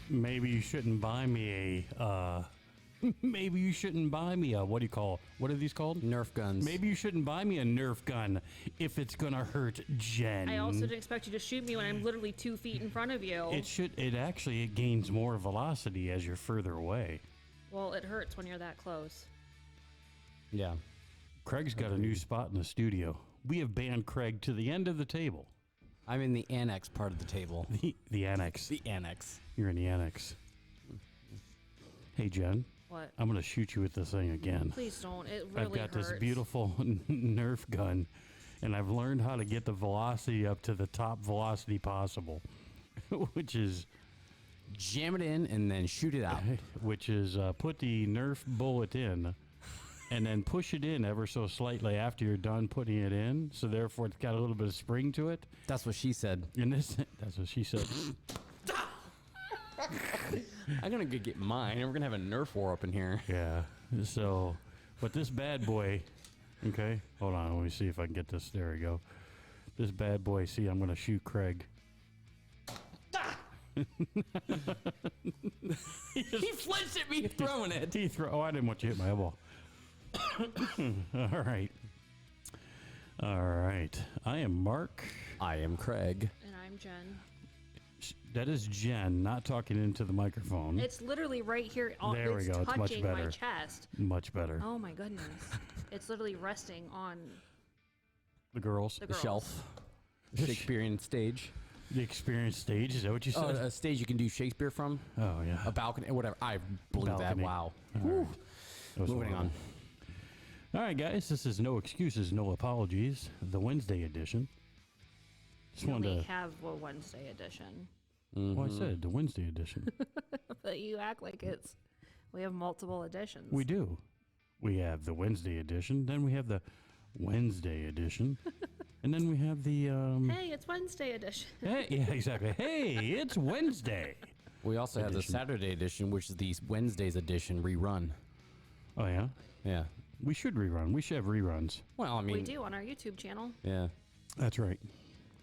maybe you shouldn't buy me maybe you shouldn't buy me a, what do you call, what are these called? Nerf guns. Maybe you shouldn't buy me a Nerf gun if it's going to hurt Jen. I also didn't expect you to shoot me when I'm literally 2 feet in front of you. It gains more velocity as you're further away. Well, it hurts when you're that close. Yeah. Craig's got a new spot in the studio. We have banned Craig to the end of the table. I'm in the annex part of the table. The annex. The annex. You're in the annex. Hey, Jen. What? I'm going to shoot you with this thing again. Please don't. It really I've got hurts. this beautiful Nerf gun, and I've learned how to get the velocity up to the top velocity possible, which is... Jam it in and then shoot it out. Which is put the Nerf bullet in and then push it in ever so slightly after you're done putting it in. So therefore, it's got a little bit of spring to it. That's what she said. That's what she said. I'm going to get mine, and we're going to have a Nerf war up in here. Yeah. So, but this bad boy, okay, hold on. Let me see if I can get this. There we go. This bad boy, see, I'm going to shoot Craig. He flinched at me throwing it. I didn't want you to hit my elbow. All right. I am Mark. I am Craig. And I'm Jen. That is Jen, not talking into the microphone. It's literally right here. There we go. It's much touching better. my chest. Much better. Oh my goodness. It's literally resting on The girls. the The girls. shelf. The Shakespearean stage. The experience stage. Is that what you said? A stage you can do Shakespeare from. Oh, yeah. A balcony, whatever. I blew that. Balcony. Wow. Right. That was Moving on. horrible. All right, guys. This is No Excuses, No Apologies, the Wednesday edition. Just We wanted to... have a Wednesday edition. Well, I said the Wednesday edition. But you act like we have multiple editions. We do. We have the Wednesday edition. Then we have the Wednesday edition. And then we have the... Hey, it's Wednesday edition. Hey, yeah, exactly. Hey, it's Wednesday. We also have the Edition. Saturday edition, which is the Wednesday's edition rerun. Oh, yeah? Yeah. We should rerun. We should have reruns. Well, I mean... We do on our YouTube channel. Yeah. That's right.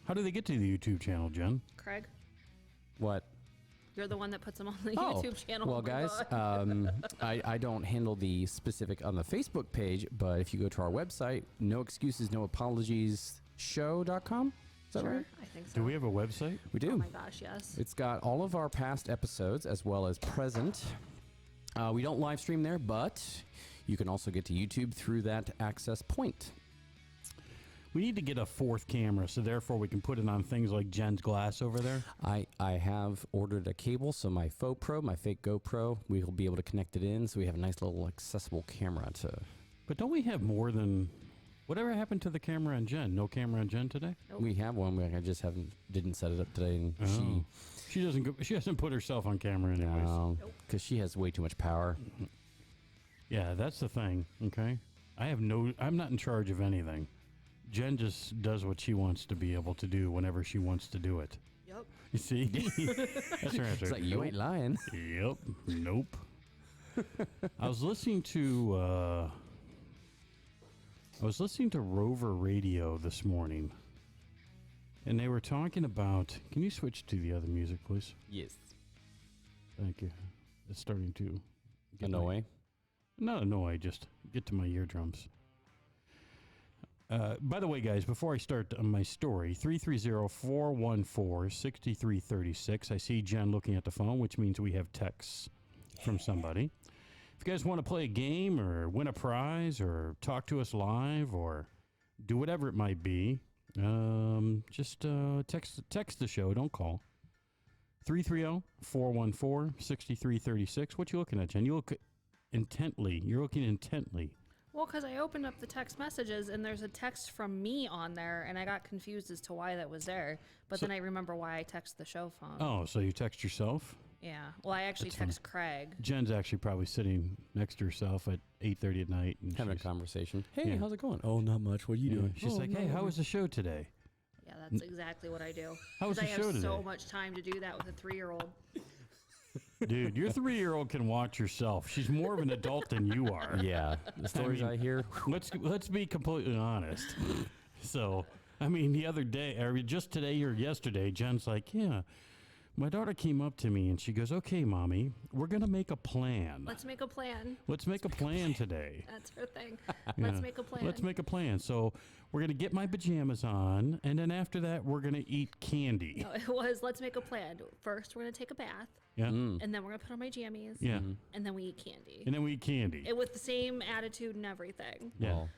How do they get to the YouTube channel, Jen? Craig, What? you're the one that puts them on the YouTube channel. Well, Oh my guys, God. I don't handle the specific on the Facebook page, but if you go to our website, no excuses, no apologies show.com. Is that Sure, right? I think so. Do we have a website? We do. Oh my gosh, yes. It's got all of our past episodes as well as present. We don't live stream there, but you can also get to YouTube through that access point. We need to get a fourth camera, so therefore we can put it on things like Jen's glass over there. I have ordered a cable, so my fake GoPro, we will be able to connect it in, so we have a nice little accessible camera to... But don't we have more than... Whatever happened to the camera on Jen? No camera on Jen today? Nope. We have one. I just didn't set it up today, and Oh. She doesn't put herself on camera anyways. because she has way too much power. Yeah, that's the thing, okay? I'm not in charge of anything. Jen just does what she wants to be able to do whenever she wants to do it. Yep. You see? That's her answer. It's like, you ain't lying. Yep. Nope. I was listening to Rover Radio this morning, and they were talking about... Can you switch to the other music, please? Yes. Thank you. It's starting to... Annoy. Not annoy, just get to my eardrums. By the way, guys, before I start my story, 330-414-6336. I see Jen looking at the phone, which means we have texts from somebody. If you guys want to play a game or win a prize or talk to us live or do whatever it might be, just text the show. Don't call. 330-414-6336. What you looking at, Jen? You look intently. You're looking intently. Well, because I opened up the text messages and there's a text from me on there, and I got confused as to why that was there. But then I remember why I text the show phone. Oh, so you text yourself? Yeah. Well, I actually text Craig. Jen's actually probably sitting next to herself at 8:30 at night. And Having a she's- conversation. Hey, Yeah. how's it going? Oh, not much. What are you doing? She's like, hey, how was the show today? Yeah, that's exactly what I do. How was 'Cause the I show have so today? much time to do that with a 3-year-old. Dude, your 3-year-old can watch herself. She's more of an adult than you are. Yeah. The stories I hear. Let's be completely honest. So, I mean, the other day, or just today or yesterday, Jen's like, yeah, My daughter came up to me and she goes, "Okay, Mommy, we're going to make a plan. Let's make a plan. Let's make a plan today." That's her thing. Yeah. Let's make a plan. Let's make a plan. So we're going to get my pajamas on, and then after that, we're going to eat candy. No, it was, let's make a plan. First, we're going to take a bath, Yeah. and then we're going to put on my jammies, Yeah. and then we eat candy. And then we eat candy. With the same attitude and everything. Yeah. Well,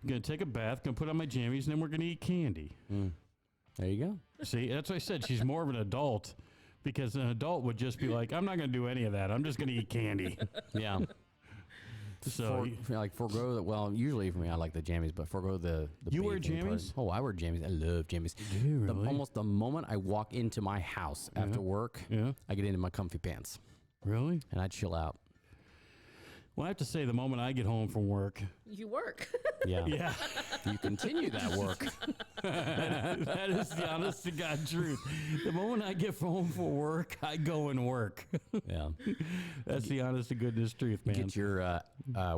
Going to take a bath, going to put on my jammies, and then we're going to eat candy. there you go. See, that's what I said. She's more of an adult because an adult would just be like, "I'm not going to do any of that. I'm just going to eat candy." Yeah. So Forgo the, well, usually for me, I like the jammies, but forgo the You wear bathing part. jammies? Oh, I wear jammies. I love jammies. Do you really? Almost the moment I walk into my house after work, Yeah. I get into my comfy pants Really? and I chill out. Well, I have to say, the moment I get home from work, You work. Yeah. yeah, You continue that work. that is the honest to God truth. The moment I get home from work, I go and work. Yeah. That's the honest to goodness truth, man. Get your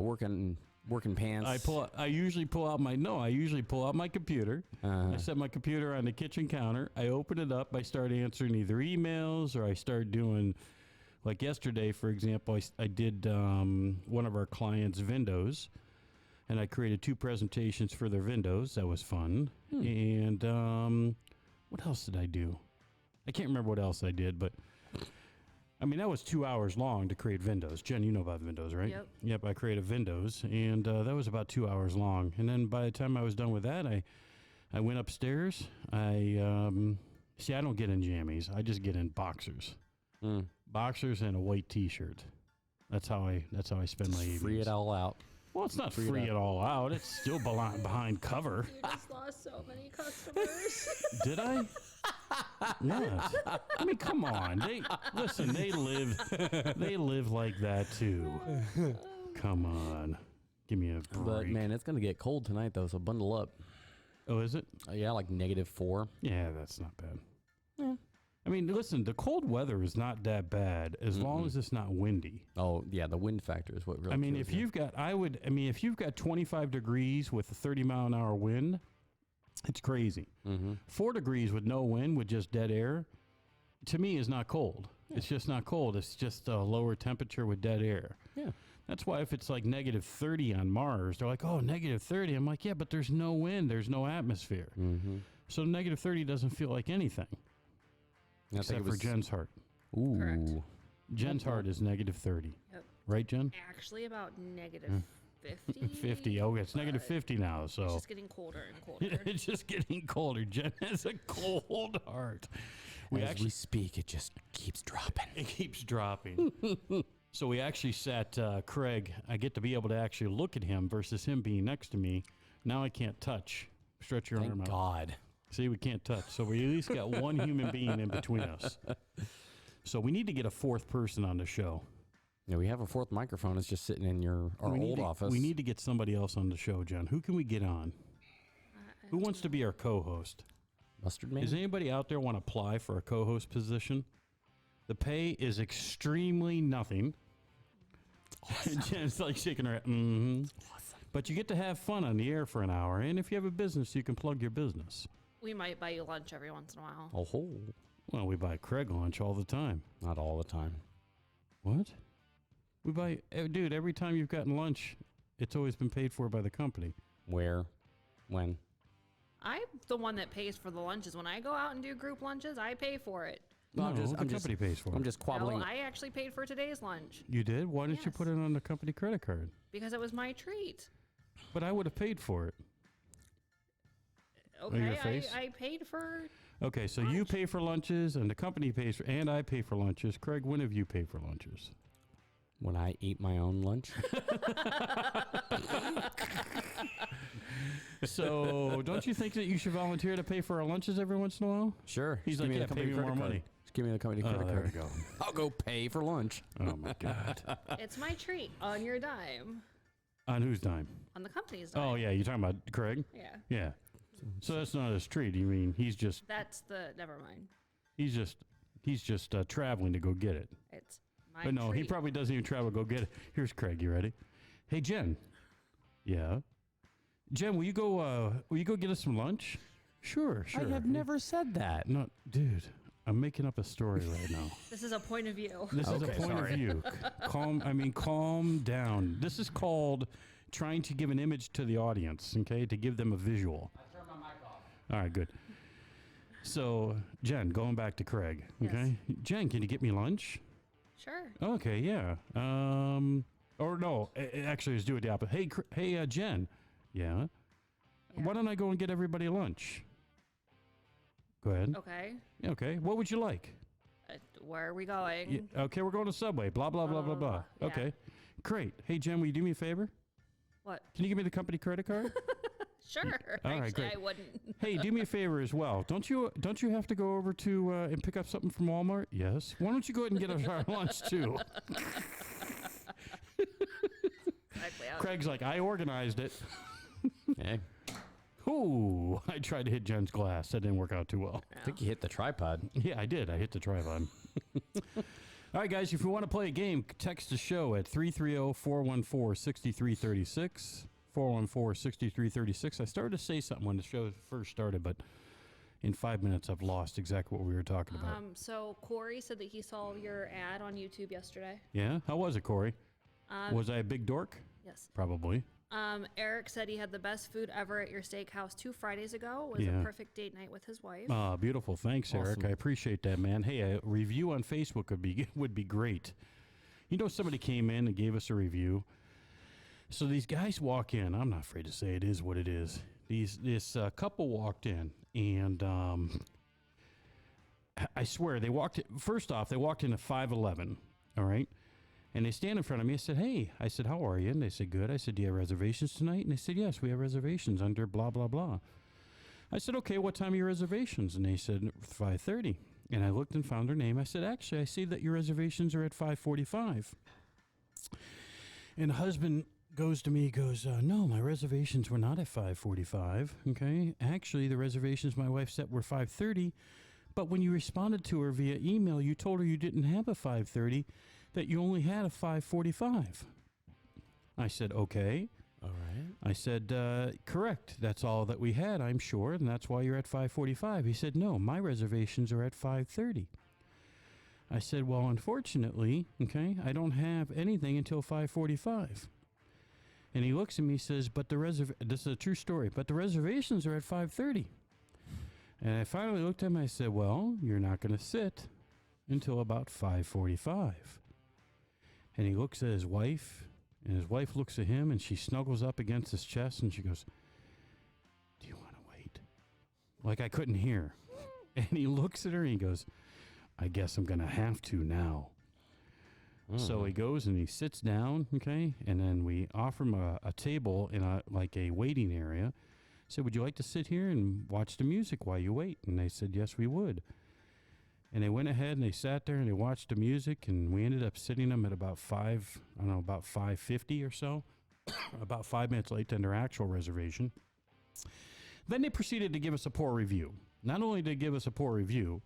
working pants. I usually pull out my computer. I set my computer on the kitchen counter. I open it up. I start answering either emails or I start doing, like yesterday, for example, I did one of our clients' windows, and I created 2 presentations for their windows. That was fun. And what else did I do? I can't remember what else I did, but I mean, that was 2 hours long to create windows. Jen, you know about windows, right? Yep. Yep, I created windows, and that was about 2 hours long. And then by the time I was done with that, I went upstairs. I don't get in jammies. I just get in boxers. Boxers and a white T-shirt. That's how I spend my evenings. Free it all out. Well, it's not free it all out. It's still behind cover. You just lost so many customers. Did I? What? I mean, come on. They live like that too. Come on. Give me a break. But man, it's gonna get cold tonight though, so bundle up. Oh, is it? Yeah, like -4. Yeah, that's not bad. I mean, listen, the cold weather is not that bad as long as it's not windy. Oh yeah, the wind factor is what really. I mean, kills if you. if you've got 25 degrees with a 30-mile-an-hour wind, it's crazy. 4 degrees with no wind, with just dead air, to me is not cold. It's just not cold. It's just a lower temperature with dead air. Yeah. That's why if it's like -30 on Mars, they're like, "Oh, -30." I'm like, "Yeah, but there's no wind. There's no atmosphere." So -30 doesn't feel like anything. I think Except it for was- Jen's heart. Ooh. Correct. Jen's heart is -30. Yep. Right, Jen? Actually, about -50. 50. Oh, it's -50 now, It's so just getting colder and colder. it's just getting colder. Jen has a cold heart. As we speak, it just keeps dropping. It keeps dropping. So we actually sat Craig. I get to be able to actually look at him versus him being next to me. Now I can't touch. Stretch your arm Thank out. God. See, we can't touch. So we at least got one human being in between us. So we need to get a 4th person on the show. Yeah, we have a 4th microphone. It's just sitting in our old office. We need to get somebody else on the show, Jen. Who can we get on? Who wants to be our co-host? Mustard Man. Does anybody out there want to apply for a co-host position? The pay is extremely nothing. Awesome. Jen's like shaking her head. Awesome. But you get to have fun on the air for an hour, and if you have a business, you can plug your business. We might buy you lunch every once in a while. Oh, ho. Well, we buy Craig lunch all the time. Not all the time. What? We buy, dude, every time you've gotten lunch, it's always been paid for by the company. Where? When? I'm the one that pays for the lunches. When I go out and do group lunches, I pay for it. No, No, the company pays for it. I'm just quabbling. No, I actually paid for today's lunch You did? Why didn't you Yes. put it on the company credit card? because it was my treat. But I would have paid for it. Okay, your face? I paid for. Okay, so you Lunch. pay for lunches, and the company pays for, and I pay for lunches. Craig, when have you paid for lunches? When I eat my own lunch. So, don't you think that you should volunteer to pay for our lunches every once in a while? Sure. He's Just like, give me yeah, the company pay me more credit card. money. Just give me the company Oh, credit there card. we go. I'll go pay for lunch. Oh my God. It's my treat on your dime, On whose dime? on the company's dime. Oh yeah, you're talking about Craig? Yeah, Yeah. So that's not his treat. You mean he's just that's the. Never mind. he's just traveling to go get it. It's my. But no, he treat. probably doesn't even travel to go get it. Here's Craig. You ready? Hey Jen. Yeah. Jen, will you go get us some lunch? Sure. I have never said that. No, dude. I'm making up a story right now. This is a point of view. This is a Okay, point sorry. of view. Calm down. This is called trying to give an image to the audience, okay, to give them a visual. I turned my mic off. All right, good. So, Jen, going back to Craig, Yes. okay? Jen, can you get me lunch? Sure. Okay, yeah. Or no, actually, let's do it the opposite. Hey, Jen. Yeah? Yeah. Why don't I go and get everybody lunch? Go ahead. Okay. Okay. What would you like? Where are we going? Yeah, okay, we're going to Subway. Blah, blah, blah, blah, blah. Yeah. Okay. Great. Hey, Jen, will you do me a favor? What? Can you give me the company credit card? Sure. All right, Actually, great. I wouldn't. Hey, do me a favor as well. Don't you have to go over to and pick up something from Walmart? Yes. Why don't you go ahead and get us our lunch too? Exactly. Craig's like, I organized it. Hey, Ooh, I tried to hit Jen's glass. That didn't work out too well. I think you hit the tripod. Yeah, I did. I hit the tripod. All right, guys, if you want to play a game, text the show at 330-414-6336. 414-6336. I started to say something when the show first started, but in 5 minutes I've lost exactly what we were talking about. So Corey said that he saw your ad on YouTube yesterday. Yeah? How was it, Corey? Was I a big dork? Yes. Probably. Eric said he had the best food ever at your steakhouse 2 Fridays ago. It was Yeah. a perfect date night with his wife. Beautiful. Thanks, Eric. Awesome. I appreciate that, man. Hey, a review on Facebook would be great. You know, somebody came in and gave us a review. So these guys walk in. I'm not afraid to say it is what it is. This couple walked in, and I swear they walked. First off, they walked into 511. All right, and they stand in front of me. I said, "Hey," I said, "How are you?" And they said, "Good." I said, "Do you have reservations tonight?" And they said, "Yes, we have reservations under blah blah blah." I said, "Okay, what time are your reservations?" And they said 5:30. And I looked and found their name. I said, "Actually, I see that your reservations are at 5:45." And the husband goes to me, goes, "No, my reservations were not at 5:45. Okay, actually, the reservations my wife set were 5:30. But when you responded to her via email, you told her you didn't have a 5:30, that you only had a 5:45. I said, "Okay." All right. I said, "Correct. That's all that we had, I'm sure, and that's why you're at 5:45. He said, "No, my reservations are at 5:30. I said, "Well, unfortunately, okay, I don't have anything until 5:45. And he looks at me and says, "But this is a true story, but the reservations are at 5:30. And I finally looked at him and I said, "Well, you're not going to sit until about 5:45. And he looks at his wife, and his wife looks at him, and she snuggles up against his chest, and she goes, "Do you want to wait?" Like I couldn't hear. And he looks at her, and he goes, "I guess I'm going to have to now." So he goes and he sits down, okay, and then we offer him a table in a waiting area. Said, "Would you like to sit here and watch the music while you wait?" And they said, "Yes, we would." And they went ahead and they sat there and they watched the music, and we ended up sitting them at about 5:50 or so, about 5 minutes late than their actual reservation. Then they proceeded to give us a poor review. Not only did they give us a poor review,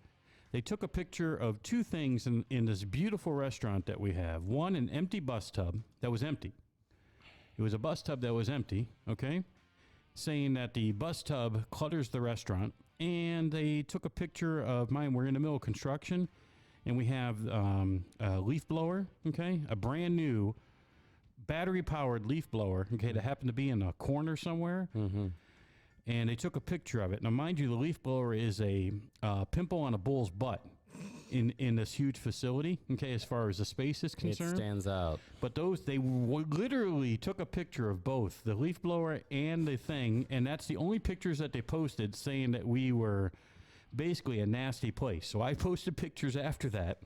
they took a picture of two things in this beautiful restaurant that we have. One, an empty bus tub that was empty. It was a bus tub that was empty, okay? Saying that the bus tub clutters the restaurant. And they took a picture of mine. We're in the middle of construction, and we have a leaf blower, okay? A brand new battery-powered leaf blower, okay, that happened to be in a corner somewhere. Mm-hmm. And they took a picture of it. Now, mind you, the leaf blower is a pimple on a bull's butt in this huge facility, okay, as far as the space is concerned. It stands out. But they literally took a picture of both the leaf blower and the thing, and that's the only pictures that they posted, saying that we were basically a nasty place. So I posted pictures after that,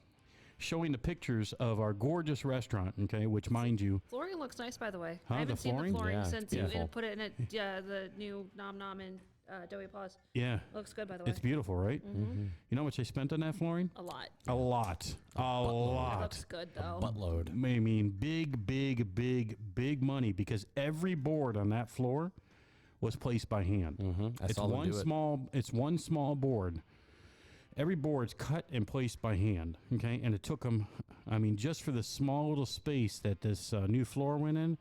showing the pictures of our gorgeous restaurant, okay, which, mind you, Flooring looks nice, by the way. Huh, I haven't the seen flooring? the flooring Yeah, since you beautiful. put it in it. Yeah, the new Nom Nom and Doughy Paws. yeah, Looks good, by the way. it's beautiful, right? Mm-hmm. You know how much they spent on that flooring? A lot. A lot. A It lot. looks good, though. Buttload. I mean, big money, because every board on that floor was placed by hand. Mm-hmm. I It's saw them one do it. it's one small board. Every board's cut and placed by hand, okay? And it took them, I mean, just for the small little space that this new floor went in,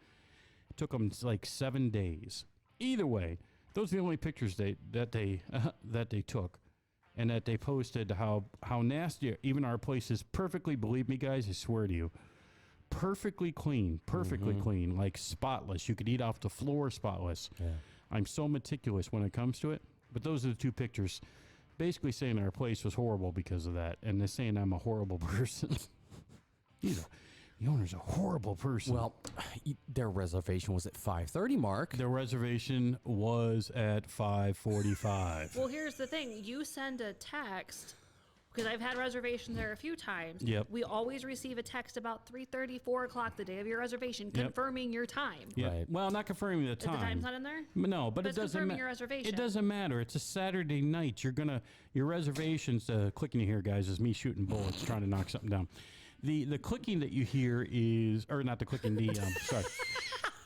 it took them like 7 days. Either way, those are the only pictures that they took. and that they posted how nasty even our place is. Perfectly, believe me, guys, I swear to you, perfectly clean, clean, like spotless. You could eat off the floor, spotless. Yeah. I'm so meticulous when it comes to it. But those are the two pictures, basically saying our place was horrible because of that, and they're saying I'm a horrible person. The owner's a horrible person. Well, their reservation was at 5:30, Mark. Their reservation was at 5:45. Well, here's the thing. You send a text, because I've had reservations there a few times. Yep. We always receive a text about 3:30, 4 o'clock the day of your reservation confirming your time. Yeah. Right. Well, not confirming the time. The time's not in there? No, but But it it's doesn't confirming matter. your reservation. It doesn't matter. It's a Saturday night. Your reservations. Clicking you here, guys, is me shooting bullets trying to knock something down. The clicking that you hear is, or not the clicking. Sorry.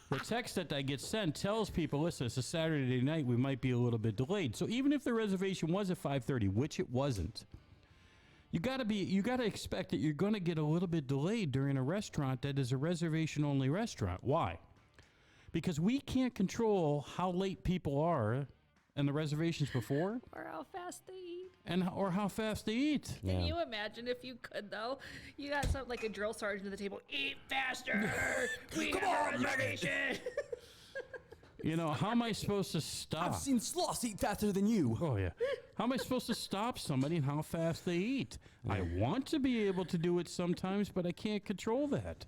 The text that gets sent tells people, listen, it's a Saturday night. We might be a little bit delayed. So even if the reservation was at 5:30, which it wasn't, you got to expect that you're going to get a little bit delayed during a restaurant that is a reservation only restaurant. Why? Because we can't control how late people are and the reservations before, Or how fast they eat. or how fast they eat. Can you imagine if you could, though? You got something like a drill sergeant at the table. Eat faster! We have a reservation! You know, how am I supposed to stop? I've seen sloths eat faster than you. Oh, yeah. How am I supposed to stop somebody and how fast they eat? I want to be able to do it sometimes, but I can't control that.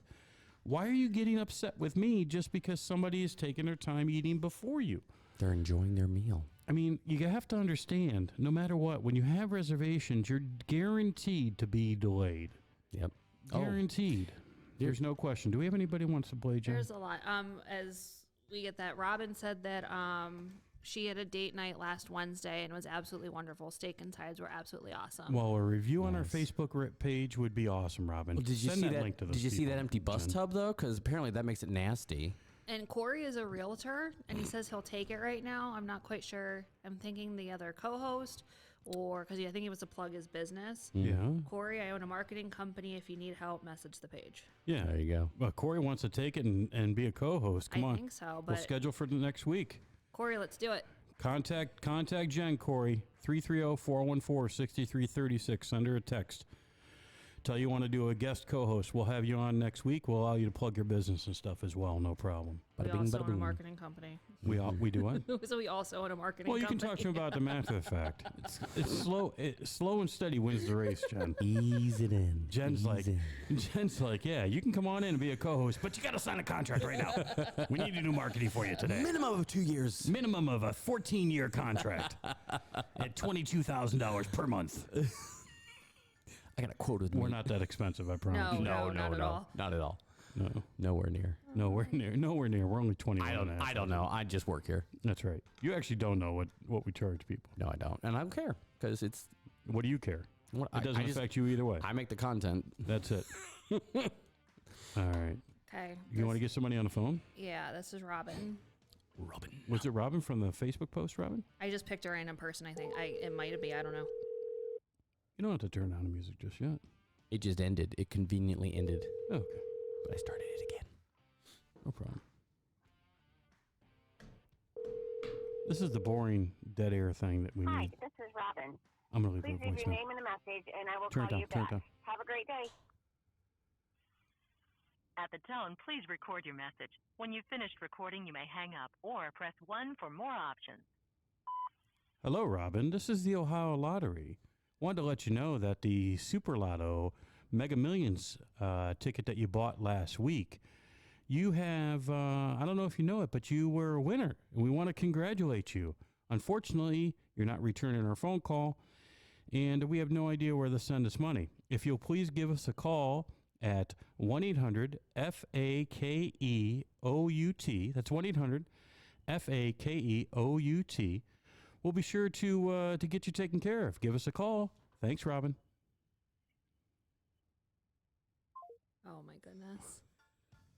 Why are you getting upset with me just because somebody is taking their time eating before you? They're enjoying their meal. I mean, you have to understand, no matter what, when you have reservations, you're guaranteed to be delayed. Yep. Guaranteed. There's no question. Do we have anybody who wants to play, Jen? There's a lot. As we get that, Robin said that she had a date night last Wednesday and it was absolutely wonderful. Steak and sides were absolutely awesome. Well, a review on our Facebook page would be awesome, Robin. Well, did you Send see that link to those Did you see people, that empty bus Jen. tub though? Because apparently that makes it nasty. And Corey is a realtor, and he says he'll take it right now. I'm not quite sure. I'm thinking the other co-host, or because I think he was to plug his business. Yeah. Corey, I own a marketing company. If you need help, message the page. Yeah. There you go. Well, Corey wants to take it and be a co-host. Come I on. think so, We'll but schedule for the next week. Corey, let's do it. Contact Jen, Corey, 330-414-6336. Send her a text. Tell you want to do a guest co-host. We'll have you on next week. We'll allow you to plug your business and stuff as well. No problem. We Bada bing, also bada own a boom. marketing company. We do what? So we also own a marketing Well, you company. can talk to him about the matter of fact. It's slow. Slow and steady wins the race, Jen. Ease it in. Jen's Ease like, yeah, you can come on in and be a co-host, but you got to sign a contract right now. We need to do marketing for you today. minimum of 2 years. Minimum of a 14-year contract at $22,000 per month. I got a quote with We're me. not that expensive, I promise. No, not at all. Not at all. No, Nowhere near. nowhere near. We're only 21. I don't know. I just work here. That's right. You actually don't know what we charge people. No, I don't. And I don't care because it's. What do you care? What, It doesn't affect you either way. I make the content. That's it. All right. Okay. You want to get somebody on the phone? Yeah, this is Robin. Robin. Was it Robin from the Facebook post, Robin? I just picked a random person. I think it might be. I don't know. You don't have to turn down the music just yet. It just ended. It conveniently ended. Okay. But I started it again. No problem. This is the boring dead air thing that we Hi, need. this is Robin. I'm going to Please leave a leave your voicemail. name and a message, and I will Turn it call down, you turn it back. down. Have a great day. At the tone, please record your message. When you've finished recording, you may hang up or press 1 for more options. Hello, Robin. This is the Ohio Lottery. Wanted to let you know that the Super Lotto Mega Millions ticket that you bought last week, you have, I don't know if you know it, but you were a winner, and we want to congratulate you. Unfortunately, you're not returning our phone call, and we have no idea where to send us money. If you'll please give us a call at 1-800-FAKEOUT. That's 1-800-FAKEOUT. We'll be sure to get you taken care of. Give us a call. Thanks, Robin. Oh my goodness.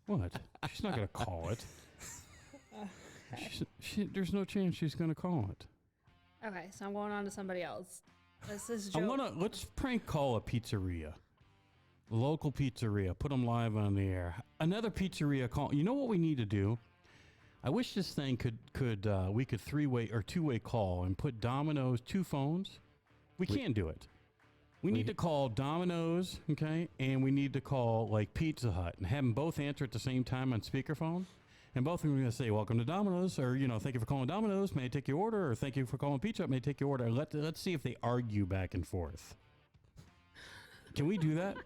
What? She's not going to call it. There's no chance she's going to call it. Okay, so I'm going on to somebody else. This is Joe. Let's prank call a pizzeria. Local pizzeria. Put them live on the air. Another pizzeria call. You know what we need to do? I wish this thing we could three-way or two-way call and put Domino's 2 phones We can't do it. We need to call Domino's, okay, and we need to call like Pizza Hut and have them both answer at the same time on speakerphone. And both of them are going to say, "Welcome to Domino's," or thank you for calling Domino's. May I take your order? Or thank you for calling Pizza Hut. May I take your order? Let's see if they argue back and forth. Can we do that?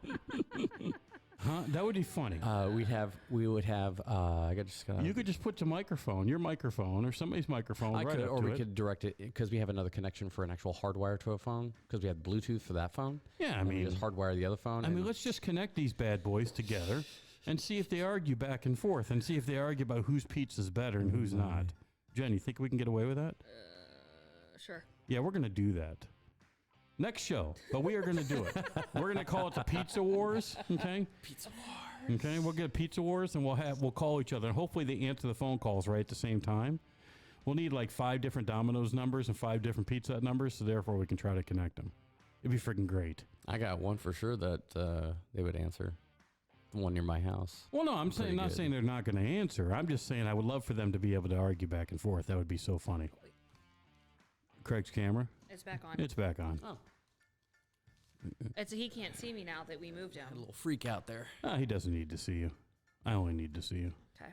Huh? That would be funny. We would have. You could just put your microphone, or somebody's microphone right up or to we it. could direct it because we have another connection for an actual hardwire to a phone because we have Bluetooth for that phone. Yeah, I And we mean, just hardwire the other phone. I mean, let's just connect these bad boys together and see if they argue back and forth and see if they argue about whose pizza's better and who's not. Jen, you think we can get away with that? Sure. Yeah, we're going to do that. Next show, but we are going to do it. We're going to call it the Pizza Wars, okay? Pizza Wars. Okay, we'll get Pizza Wars and we'll call each other. And hopefully they answer the phone calls right at the same time. We'll need like 5 different Domino's numbers and 5 different Pizza Hut numbers, so therefore we can try to connect them. It'd be freaking great. I got one for sure that they would answer. The one near my house. Well, no, I'm not saying they're not going to answer. I'm just saying I would love for them to be able to argue back and forth. That would be so funny. Craig's camera? It's back on. It's back on. Oh. He can't see me now that we moved him. A little freak out there. He doesn't need to see you. I only need to see you. Okay.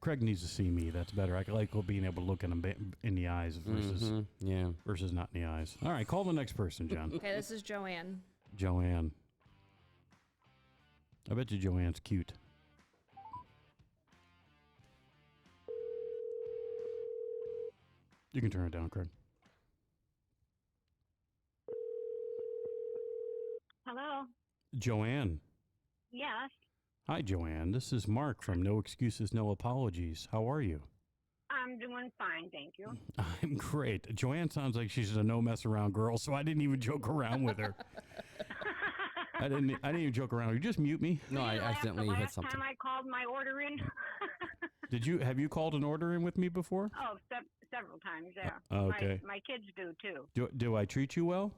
Craig needs to see me. That's better. I like being able to look at him in the eyes versus not in the eyes. All right, call the next person, John. Okay, this is Joanne. Joanne. I bet you Joanne's cute. You can turn it down, Craig. Hello. Joanne. Yes. Hi, Joanne. This is Mark from No Excuses, No Apologies. How are you? I'm doing fine, thank you. I'm great. Joanne sounds like she's a no mess around girl, so I didn't even joke around with her. I didn't even joke around. You just mute me. No, I accidentally hit something. Last time I called my order in. Have you called an order in with me before? Oh, several times, yeah. Okay. My kids do too. Do I treat you well?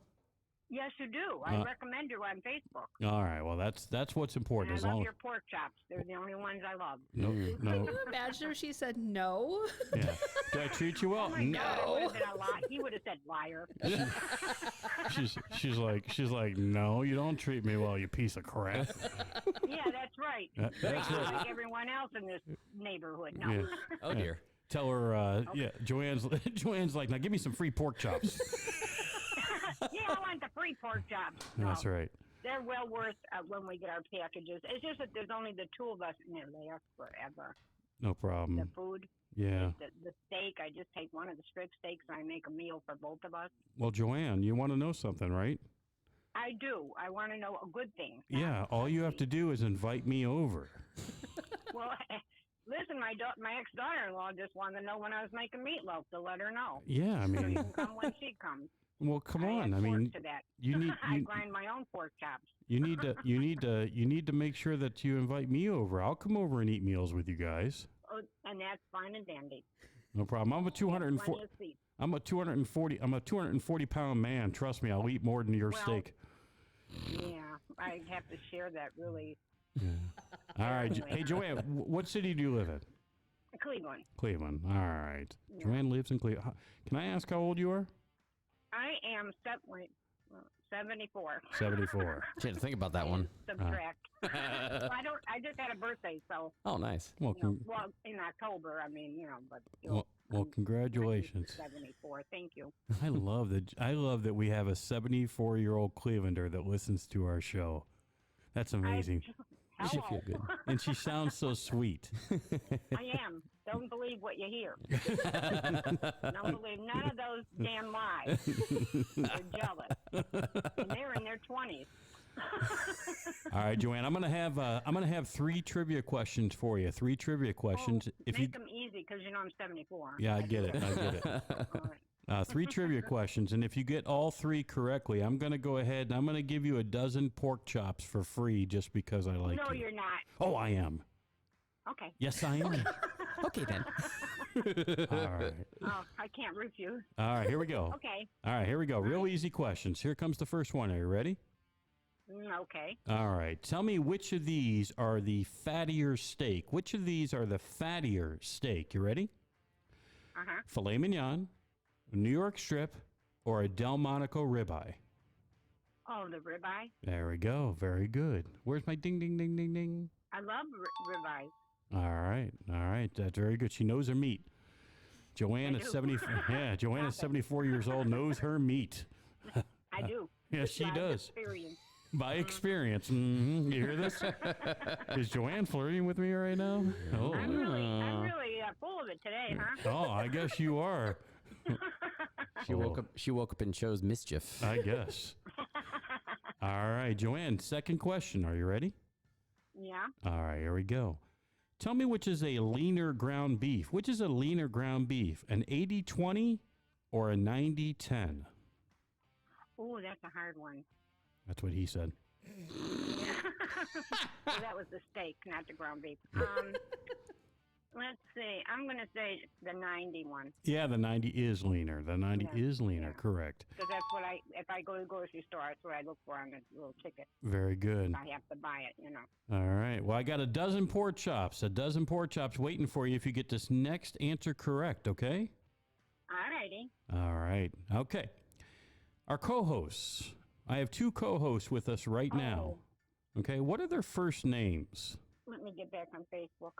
Yes, you do. I recommend you on Facebook. All right. Well, that's what's important. And I love your pork chops. They're the only ones I love. No. Can you imagine if she said no? Yeah. Do I treat you well? Oh my God, it would have been a lie. He would have said liar. she's like, no, you don't treat me well, you piece of crap. Yeah, that's right. That's right. Like everyone else in this neighborhood. No. Yeah. Oh, dear. Tell her, yeah, Joanne's like, now give me some free pork chops. Yeah, I want the free pork chops. That's right. They're well worth when we get our packages. It's just that there's only the 2 of us and they're there forever. No problem. The food. Yeah. The steak, I just take one of the strip steaks and I make a meal for both of us. Well, Joanne, you want to know something, right? I do. I want to know a good thing. Yeah, all you have to do is invite me over. Well, listen, my ex-daughter-in-law just wanted to know when I was making meatloaf to let her know. Yeah, I So you mean, can come when she comes. well, come I on. add I mean, pork to that. you need I grind my own pork chops. you need to make sure that you invite me over. I'll come over and eat meals with you guys. Oh, and that's fine and dandy. No problem. I'm a Plenty 240. of seats. I'm a 240 pound man. Trust me, I'll eat more than your Well, steak. Yeah, I'd have to share that really. All right. Hey, Joanne, what city do you live in? Cleveland. Cleveland. All right. Yeah. Joanne lives in Cleveland. Can I ask how old you are? I am 74. 74. She had to think about that one. Subtract. Well, I just had a birthday, so. Oh, nice. Well, Well, in October, I mean, but. well, congratulations. 74. Thank you. I love that we have a 74-year-old Clevelander that listens to our show. That's amazing. She Hello. feel good. And she sounds so sweet. I am. Don't believe what you hear. Don't believe none of those damn lies. They're jealous. And they're in their 20s. All right, Joanne, I'm gonna have 3 trivia questions for you. 3 trivia questions. Make them easy because I'm 74. Yeah, I get it. All right. 3 trivia questions, and if you get all 3 correctly, I'm going to go ahead and I'm going to give you a dozen pork chops for free just because I like No, you. you're not. Oh, I am. Okay. Yes, I am. Okay, then. All right. Oh, I can't refuse. All right, here we go. Okay. All right, here we go. Real easy questions. Here comes the first one. Are you ready? Okay. All right. Tell me which of these are the fattier steak. Which of these are the fattier steak? You ready? Uh-huh. Filet mignon, New York strip, or a Delmonico ribeye? Oh, the ribeye. There we go. Very good. Where's my ding, ding, ding, ding, ding? I love ribeye. All right. All right. That's very good. She knows her meat. Joanne I is do. 70. Yeah, Joanne is Stop it. 74 years old, knows her meat. I do. Yes, she Lot of does. Experience. By experience. You hear this? Is Joanne flirting with me right now? Oh, I'm really full of it today, huh? oh, I guess you are. She woke up. She woke up and chose mischief. I guess. All right, Joanne, second question. Are you ready? Yeah. All right, here we go. Tell me which is a leaner ground beef. Which is a leaner ground beef? An 80-20 or a 90-10? Oh, that's a hard one. That's what he said. So that was the steak, not the ground beef. Let's see. I'm going to say the 90 one. Yeah, the 90 is leaner. The 90 Yeah, is leaner, yeah. correct. Because that's what if I go to the grocery store, that's what I look for on the little ticket. Very good. I have to buy it, you know. All right. Well, I got a dozen pork chops waiting for you if you get this next answer correct, okay? All righty. All right. Okay. Our co-hosts. I have two co-hosts with us right now. Okay. What are their first names? Let me get back on Facebook.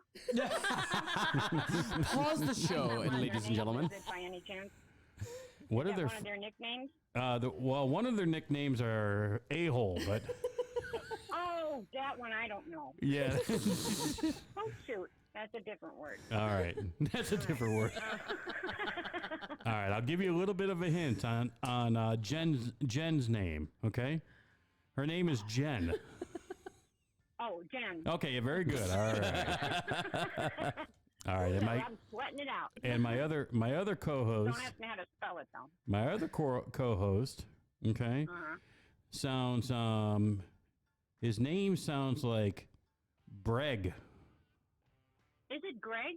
Pause the show, One of their ladies and names, gentlemen. is it by any chance? What Is are that their one of their nicknames? well, one of their nicknames are a-hole, but Oh, that one I don't know. yeah. Oh, shoot. That's a different word. All right. That's a different word. All right, I'll give you a little bit of a hint on Jen's name, okay? Her name is Jen. Oh, Jen. Okay, yeah, very good. All right. All right, and I'm sweating it out. my other Don't co-host, ask me how to spell it, though. my other co-host, okay, Uh-huh. sounds his name sounds like Breg. Is it Greg?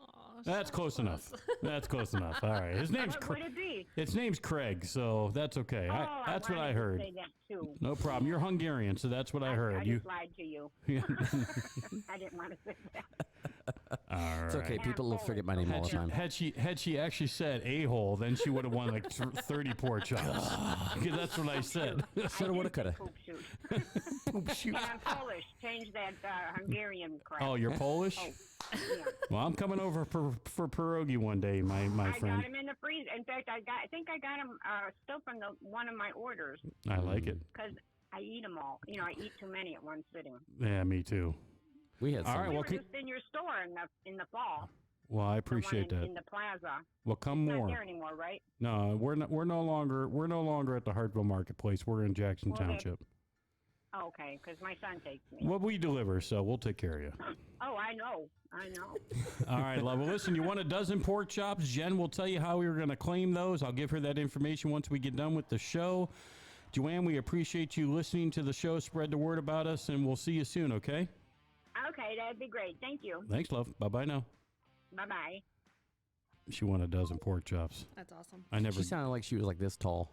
Aw, That's so close enough. That's close enough. All right, his name's What would it be? His name's Craig, so that's okay. Oh, That's what I wanted to heard. say that, too. No problem. You're Hungarian, so that's what I I heard. just lied to you. I didn't want to say that. All right. It's okay. Yeah, People will forward. forget my name all the time. Had she actually said a-hole, then she would have won like 30 pork chops. Because that's what I said. Shoulda, woulda, coulda. Poop shoot. Poop shoot. And I'm Polish. Change that Hungarian crap. Oh, you're Polish? Oh, yeah. Well, I'm coming over for pierogi one day, my I friend. got him in the freezer. In fact, I think I got him still from one of my orders I like it. because I eat them all. You know, I eat too many at one sitting. Yeah, me too. We had All some. right, We well, were just in your store in the fall. well, I The one appreciate in that. the plaza. Well, come Not more. there anymore, right? No, we're no longer at the Hartville Marketplace. We're in Jackson Well, that- Township. Oh, okay, because my son takes me. Well, we deliver, so we'll take care of you. Oh, I know. All right, love. Well, listen, you want a dozen pork chops? Jen will tell you how we were going to claim those. I'll give her that information once we get done with the show. Joanne, we appreciate you listening to the show. Spread the word about us, and we'll see you soon, okay? Okay, that'd be great. Thank you. Thanks, love. Bye-bye now. Bye-bye. She won a dozen pork chops. That's awesome. I never... She sounded like she was like this tall.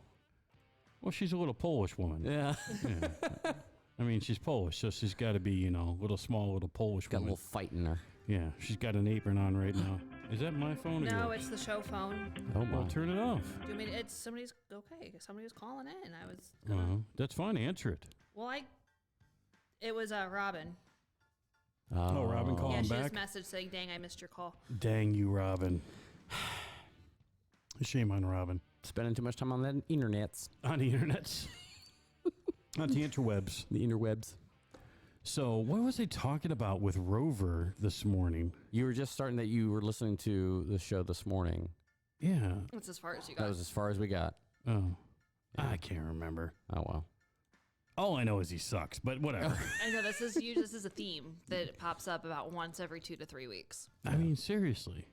Well, she's a little Polish woman. Yeah. Yeah. I mean, she's Polish, so she's got to be, little small, little Polish Got a woman. little fight in her. Yeah, she's got an apron on right now. Is that my phone or No, yours? it's the show phone. Oh Well, my. turn it off. Do you mean it's somebody's okay? Somebody was calling in. I was gonna, That's fine. Answer it. well, it was Robin. Oh, Robin called Yeah, him she back. just messaged saying, "Dang, I missed your call." Dang you, Robin. Shame on Robin. Spending too much time on that internets. On the internets. On the interwebs. The interwebs. So, what was I talking about with Rover this morning? You were just starting that you were listening to the show this morning. Yeah. That's as far as you That got. was as far as we got. Oh. I can't remember. Oh, well. All I know is he sucks, but whatever. I know this is a theme that pops up about once every 2 to 3 weeks. I mean, seriously.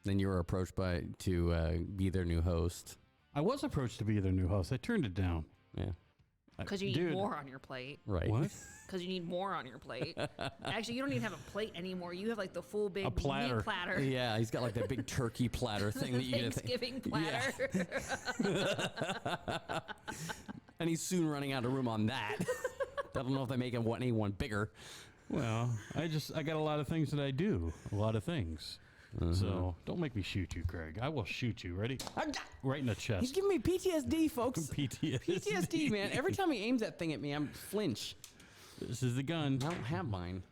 Then you were approached to be their new host. I was approached to be their new host. I turned it down. Yeah. Because you need Dude. more on your plate. Right. What? Because you need more on your plate. Actually, you don't even have a plate anymore. You have like the full big A platter. meat platter. Yeah, he's got like that big turkey platter thing that you get. Thanksgiving platter. And he's soon running out of room on that. I don't know if they make anyone bigger. Well, I got a lot of things that I do. A lot of things. So don't make me shoot you, Craig. I will shoot you. Ready? Right in the chest. He's giving me PTSD, folks. PTSD. PTSD, man. Every time he aims that thing at me, I'm flinch. This is the gun. I don't have mine.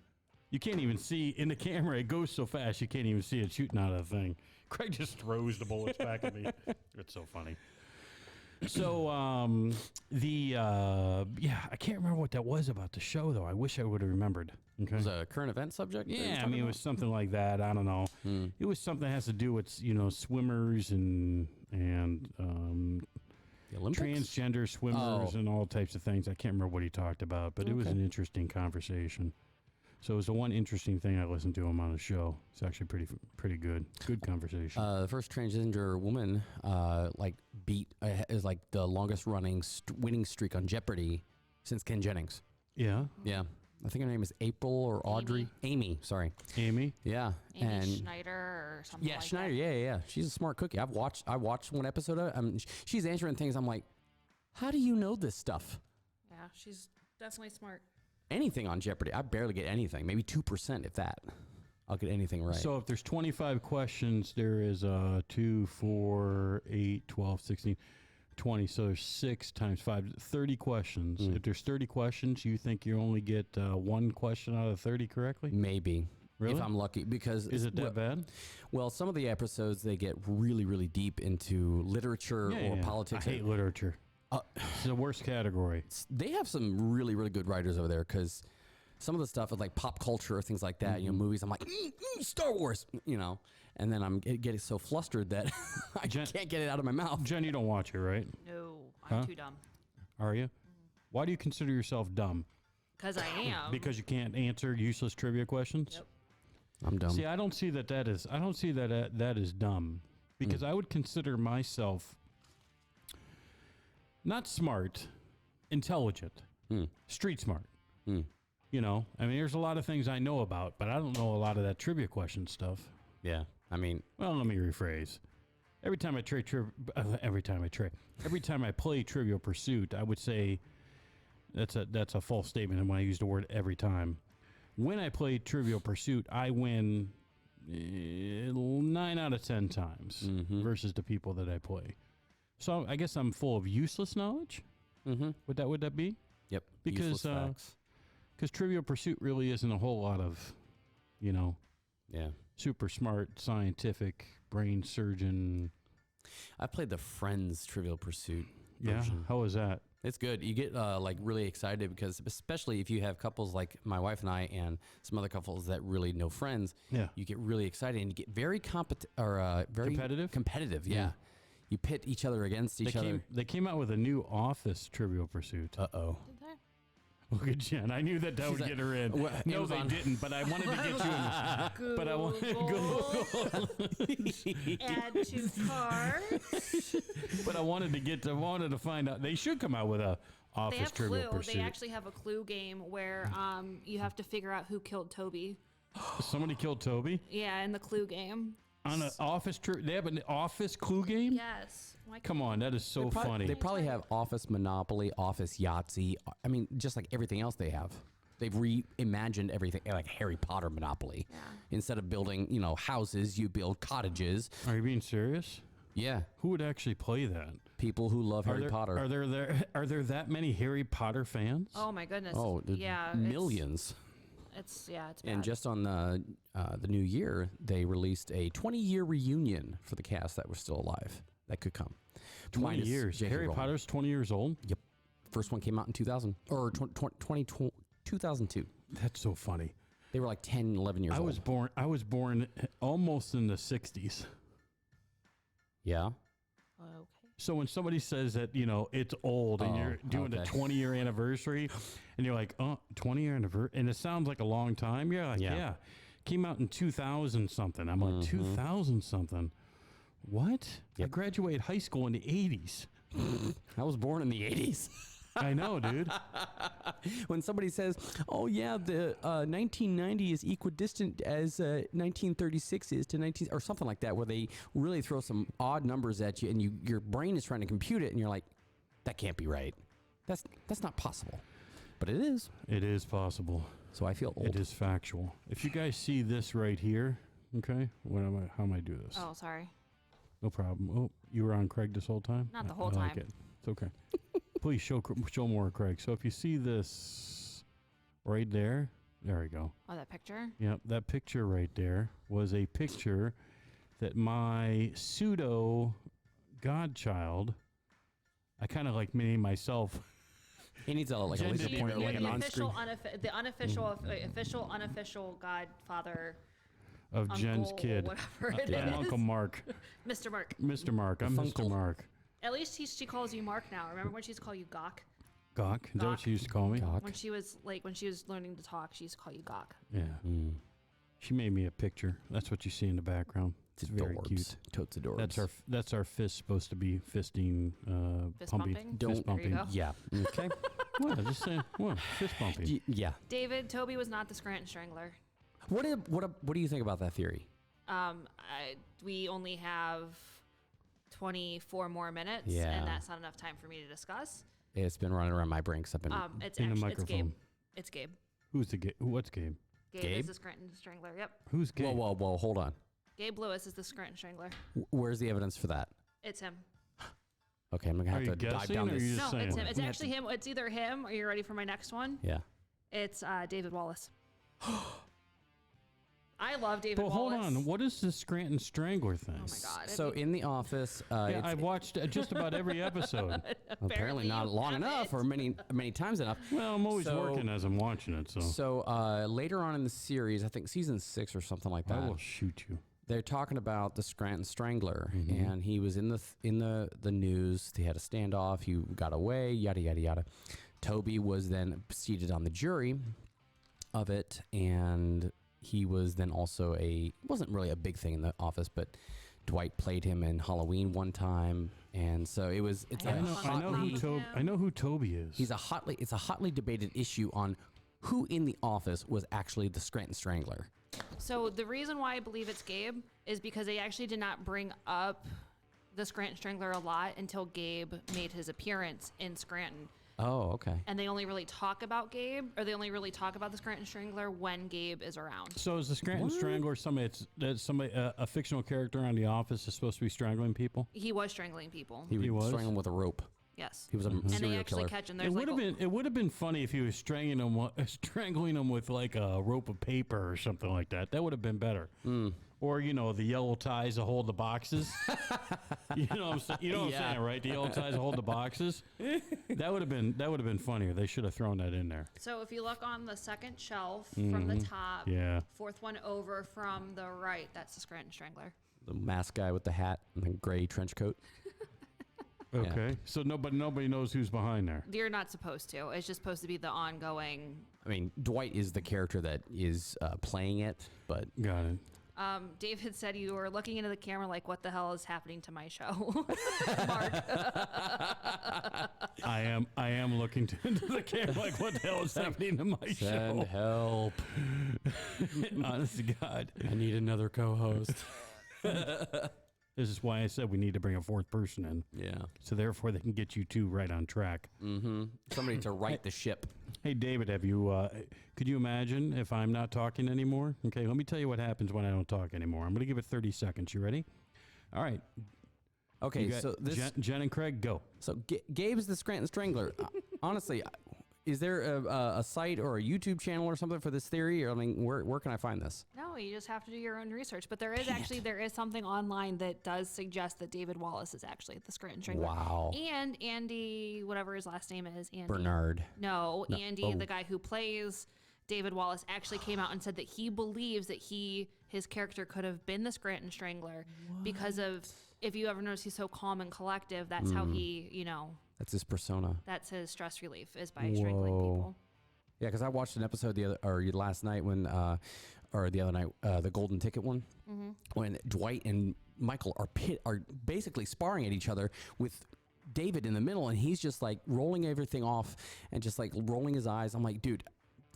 You can't even see in the camera. It goes so fast you can't even see it shooting out of the thing. Craig just throws the bullets back at me. It's so funny. So I can't remember what that was about the show though. I wish I would have remembered. Okay. It was a current event subject? that he was Yeah, I talking mean, it about? was something like that. I don't know. It was something that has to do with swimmers and The Olympics? transgender swimmers Oh. and all types of things. I can't remember what he talked about, but it was Okay. an interesting conversation. So it was the one interesting thing I listened to him on the show. It's actually pretty good. Good conversation. The first transgender woman, beat is like the longest running winning streak on Jeopardy since Ken Jennings. Yeah, Yeah, I think her name is April or Audrey. Amy, sorry. Amy. Yeah, Amy and Schneider or something yeah, like Schneider. that. Yeah. She's a smart cookie. I watched one episode of it. She's answering things. I'm like, how do you know this stuff? Yeah, she's definitely smart. Anything on Jeopardy, I barely get anything. Maybe 2%, if that. I'll get anything right. So if there's 25 questions, there is 2, 4, 8, 12, 16, 20. So there's 6 times 5, 30 questions. If there's 30 questions, you think you only get one question out of 30 correctly? Maybe. Really? If I'm lucky, because Is it that bad? Well, some of the episodes they get really, really deep into literature or politics. I hate literature. It's the worst category. They have some really, really good writers over there because some of the stuff is like pop culture or things like that. Movies. I'm like Star Wars, and then I'm getting so flustered that I can't get it out of my mouth. Jen, you don't watch it, right? No, I'm too dumb. Are you? Why do you consider yourself dumb? Because I am. Because you can't answer useless trivia questions? Yep. I'm dumb. See, I don't see that is dumb because I would consider myself not smart, intelligent, street smart. I mean, there's a lot of things I know about, but I don't know a lot of that trivia question stuff. Yeah, I mean, Well, let me rephrase. Every time I play Trivial Pursuit, I would say that's a false statement when I use the word every time. When I play Trivial Pursuit, I win 9 out of 10 times versus the people that I play. So I guess I'm full of useless knowledge. Would that be? yep. Because useless facts. Trivial Pursuit really isn't a whole lot of, Yeah. super smart, scientific, brain surgeon. I played the Friends Trivial Pursuit Yeah. version. How was that? It's good. You get really excited because especially if you have couples like my wife and I and some other couples that really know Friends, Yeah. you get really excited and you get very very Competitive? Competitive, yeah. You pit each other against each other. They came out with a new Office Trivial Pursuit. Uh-oh. Did they? Look at Jen. I knew that would like, get her in. "Well, No, Amazon." they didn't, but I wanted to get you in. But I wanted Add to cart. But I wanted to find out. They should come out with a They Office have Trivial Clue. Pursuit. They actually have a Clue game where you have to figure out who killed Toby. Somebody killed Toby Yeah, in the Clue game. on an Office. They have an Office Clue game. Yes. Why Come on, that is so funny. They probably have Office Monopoly, Office Yahtzee. I mean, just like everything else they have. They've reimagined everything, like Harry Potter Monopoly. Yeah. Instead of building, houses, you build cottages. Are you being serious? Yeah. Who would actually play that? People who love Harry Potter. Are there that many Harry Potter fans? Oh my goodness. Oh, yeah. millions. It's bad. And just on the new year, they released a 20-year reunion for the cast that was still alive. That could come. 20 Minus years. J.K. Harry Rowling. Potter's 20 years old. Yep. First one came out in 2000 or 2002. That's so funny. They were like 10, 11 years old. I was born almost in the 60s. Yeah. Okay. So when somebody says that, it's old and you're doing the okay. 20-year anniversary and you're like, 20-year anniversary, and it sounds like a long time. You're like, yeah. Came out in 2000 something. I'm like, 2000 something. What? I graduated high school in the 80s. I was born in the 80s. I know, dude. When somebody says, "Oh yeah, the 1990 is equidistant as 1936 is to 19," or something like that, where they really throw some odd numbers at you, and your brain is trying to compute it, and you're like, "That can't be right. That's not possible." But it is. It is possible. So I feel old. It is factual. If you guys see this right here, Okay. How am I do this? Oh, sorry. No problem. Oh, you were on Craig this whole time? Not the I whole like time. it. It's okay. Please show more of Craig. So if you see this right there we go. Oh, that picture? Yep, that picture right there was a picture that my pseudo godchild, I kind of like named myself. He needs a like a Jen laser did pointer, the like an on-screen. the unofficial, unofficial godfather Of uncle, Jen's kid. or whatever it I'm is. Uncle Mark. Mr. Mark. Mr. Mark. I'm Mr. Funkle. Mark. At least she calls you Mark now. Remember when she used to call you Gawk? Gawk? Is that what Gawk. she used to call me? Gawk. When she was learning to talk, she used to call you Gawk. Yeah. Mm. She made me a picture. That's what you see in the background. It's very Adorbs. cute. Totes adorbs. That's our fist supposed to be fisting, Fist pumping. bumping? Fist There you bumping. go. Yeah. Okay. What? Just saying. What? Fist bumping. Yeah. David, Toby was not the Scranton Strangler. What do you think about that theory? We only have 24 more minutes, Yeah. and that's not enough time for me to discuss. It's been running around my brain because I've been. It's In the actually it's Gabe. microphone. It's Gabe. Who's the Gabe? What's Gabe? Gabe Gabe? is the Scranton Strangler. Yep. Who's Gabe? Whoa! Hold on. Gabe Lewis is the Scranton Strangler. Where's the evidence for that? It's him. Okay, I'm gonna Are have you to dive guessing, down or this. you just No, saying? it's him. It's We have actually him. It's either him. Are you ready for my next one? Yeah. It's David Wallace. I love David But hold Wallace. on. What is the Scranton Strangler thing? Oh my God. So in The Office, Yeah, it's I've watched just about every episode. apparently not you long haven't. enough or many times enough. Well, I'm always So- working as I'm watching it, so So later on in the series, I think season 6 or something like I that, will shoot you. they're talking about the Scranton Strangler, Mhm. and he was in the news. He had a standoff. He got away. Yada yada yada. Toby was then seated on the jury of it, and he was then also wasn't really a big thing in The Office, but Dwight played him in Halloween one time, and so it's I a know- hotly I know who Toby is. it's a hotly debated issue on who in The Office was actually the Scranton Strangler. So the reason why I believe it's Gabe is because they actually did not bring up the Scranton Strangler a lot until Gabe made his appearance in Scranton. Oh, okay. And they only really talk about Gabe, or they only really talk about the Scranton Strangler when Gabe is around. So is the Scranton Strangler a fictional character on The Office is supposed to be strangling people? He was strangling people. He was? strangle him with a rope. Yes. He was a And they serial actually killer. catch him. It There's would have like been funny if he was strangling him with like a rope of paper or something like that. That would have been better. Or the yellow ties that hold the boxes. you know what I'm saying, right? The yellow ties that hold the boxes. That would have been funnier. They should have thrown that in there. So if you look on the second shelf from the top, Yeah. fourth one over from the right, that's the Scranton Strangler. The masked guy with the hat and the gray trench coat. Okay. So nobody knows who's behind there. You're not supposed to. It's just supposed to be the ongoing. I mean, Dwight is the character that is playing it, but Got it. David said you were looking into the camera like, what the hell is happening to my show? Mark. I am looking into the camera like, what the hell is happening to my send show? help. Honest to God. I need another co-host. This is why I said we need to bring a fourth person in. Yeah. So therefore they can get you two right on track. Mm-hmm. Somebody to right the ship. Hey, David, could you imagine if I'm not talking anymore? Okay, let me tell you what happens when I don't talk anymore. I'm going to give it 30 seconds. You ready? All right. Okay, You got so this. Jen and Craig, go. So Gabe's the Scranton Strangler. Honestly, is there a site or a YouTube channel or something for this theory? Or, I mean, where can I find this? No, you just have to do your own research. But there is something online that does suggest that David Wallace is actually the Scranton Strangler. Wow. And Andy, whatever his last name is, Andy. Bernard. No, No. Andy, Oh. the guy who plays David Wallace, actually came out and said that he believes that his character could have been the Scranton Strangler because of, if you ever notice, he's so calm and collective. That's how he, That's his persona. that's his stress relief is by strangling Whoa. people. Yeah, because I watched an episode last night when, or the other night, the Golden Ticket one, when Dwight and Michael are basically sparring at each other with David in the middle, and he's just like rolling everything off and just like rolling his eyes. I'm like, dude.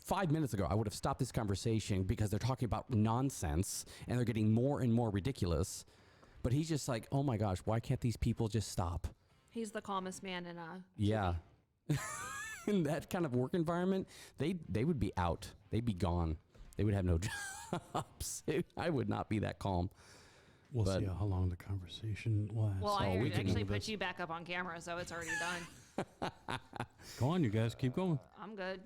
5 minutes ago, I would have stopped this conversation because they're talking about nonsense and they're getting more and more ridiculous. But he's just like, oh my gosh, why can't these people just stop? He's the calmest man in Yeah. In that kind of work environment, they would be out. They'd be gone. They would have no job. I would not be that calm. We'll But- see how long the conversation lasts. Well, I we can actually do put this. you back up on camera, so it's already done. Go on, you guys. Keep going. I'm good.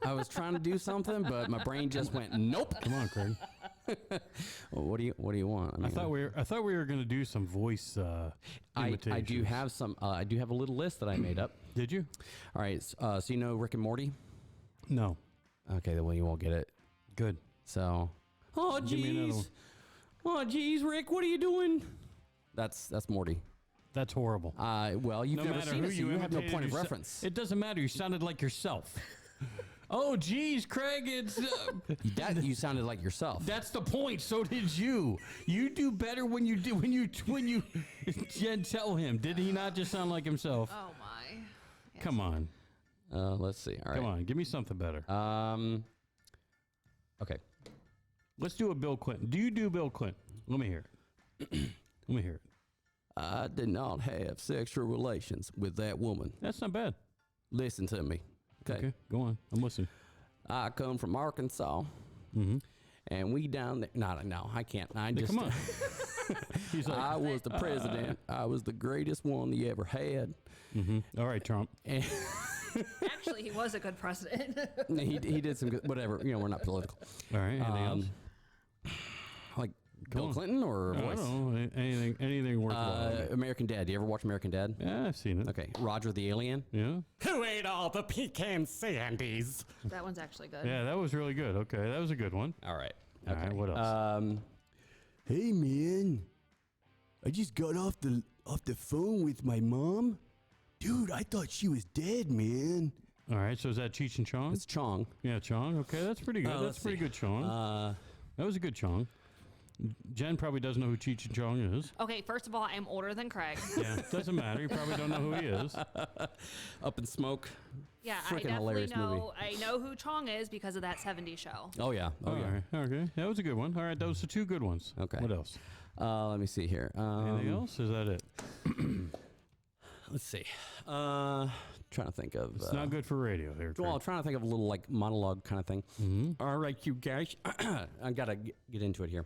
I was trying to do something, but my brain just went, nope. Come on, Craig. Well, what do you want? I thought we were going to do some voice imitations. I do have some. I do have a little list that I made up. Did you? All right. So you know Rick and Morty? No. Okay, then you won't get it. Good. So. Oh Give me another one. jeez. Oh jeez, Rick, what are you doing? That's Morty. That's horrible. Well, you've No never matter seen who it, so you you have no imitated, point of you sa- reference. It doesn't matter. You sounded like yourself. Oh, geez, Craig. It's That you sounded like yourself. that's the point. So did you. You do better when you Jen, tell him. Did he not just sound like himself? Oh my. Yes. Come on. Let's see. All right. Come on. Give me something better. Okay. Let's do a Bill Clinton. Do you do Bill Clinton? Let me hear it. Let me hear it. I did not have sexual relations with that woman. That's not bad. Listen to me. Okay, go on. I'm listening. I come from Arkansas, and we down there. No, I can't. I just. Come on. He's like, I was the president. I was the greatest one you ever had. all right, Trump. And Actually, he was a good president. he did some good. Whatever. We're not political. All right. Anything else? Like Bill on. Clinton or I voice. don't know. Anything worthwhile. American Dad. Do you ever watch American Dad? Yeah, I've seen it. Okay. Roger the Alien. Yeah. Who ate all the pecan sandies? That one's actually good. Yeah, that was really good. Okay, that was a good one. All right. All right, what else? Hey man, I just got off the phone with my mom. Dude, I thought she was dead, man. All right, so is that Cheech and Chong? It's Chong. Yeah, Chong. Okay, that's pretty good. That's let's pretty see. good, Chong. That was a good Chong. Jen probably doesn't know who Cheech and Chong is. Okay, first of all, I am older than Craig. Yeah, doesn't matter. You probably don't know who he is. Up in Smoke. Yeah, Frickin' I definitely hilarious movie. know. I know who Chong is because of that '70s show. Oh yeah. Oh All yeah. right, okay. That was a good one. All right, those are two good ones. Okay. What else? Let me see here. Anything else? Is that it? Let's see. Trying to think of. It's not good for radio here. Well, I'm Craig. trying to think of a little like monologue kind of thing. All right, you guys. I gotta get into it here.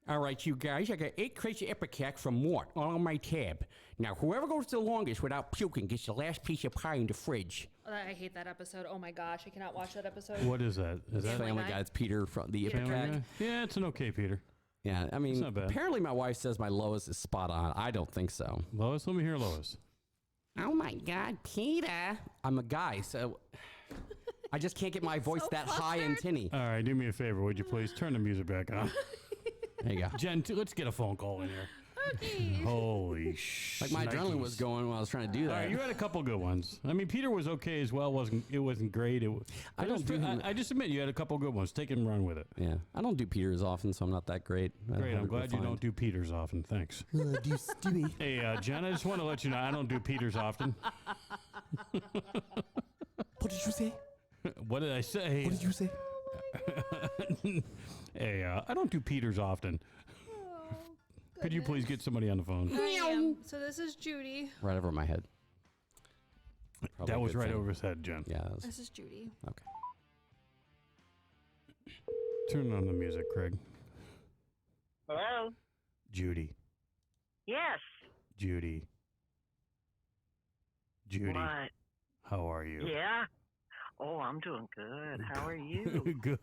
All right, you guys. I got 8 crazy ipecac from Mort all on my tab. Now, whoever goes the longest without puking gets the last piece of pie in the fridge. I hate that episode. Oh my gosh, I cannot watch that episode. What is that? Is that Family Family Guy? Guy. It's Peter from the Peter ipecac. Griffin. Yeah, it's an okay Peter. Yeah, I mean, not bad. apparently my wife says my Lois is spot on. I don't think so. Lois, let me hear Lois. Oh my God, Peter! I'm a guy, so I just can't get my voice so that high and tinny. All right, do me a favor, would you please turn the music back on? There you go. Jen, let's get a phone call in here. Okay. Holy sh! Like my adrenaline was going when I was trying to do All that. right, you had a couple good ones. I mean, Peter was okay as well. It wasn't great. I don't do him- I just admit you had a couple good ones. Take it and run with it. Yeah, I don't do Peter as often, so I'm not that great. Great. I'm glad you don't do Peters often. Thanks. do Stewie. Hey, Jen, I just want to let you know I don't do Peters often. What did you say? What did I say? What did you say? Hey, I don't do Peters often. Could you please get somebody on the phone? I am. So this is Judy. Right over my head. Probably That a was good right thing. over his head, Jen. Yeah. That was, This is Judy. okay. Turn on the music, Craig. Hello? Judy. Yes. Judy. Judy. What? How are you? Yeah? Oh, I'm doing good. How are you? Good.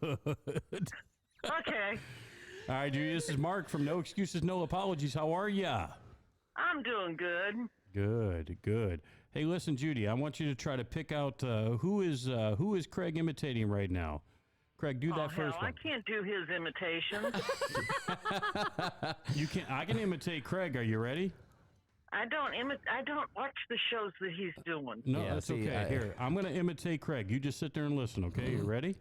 Okay. All right, Judy, this is Mark from No Excuses, No Apologies. How are ya? I'm doing good. Good, good. Hey, listen, Judy, I want you to try to pick out who is Craig imitating right now. Craig, do that first I one. can't do his imitations. You can. I can imitate Craig. Are you ready? I don't watch the shows that he's doing. No, Yeah, that's see, okay. Here, I'm going to imitate Craig. You just sit there and listen, okay? You ready?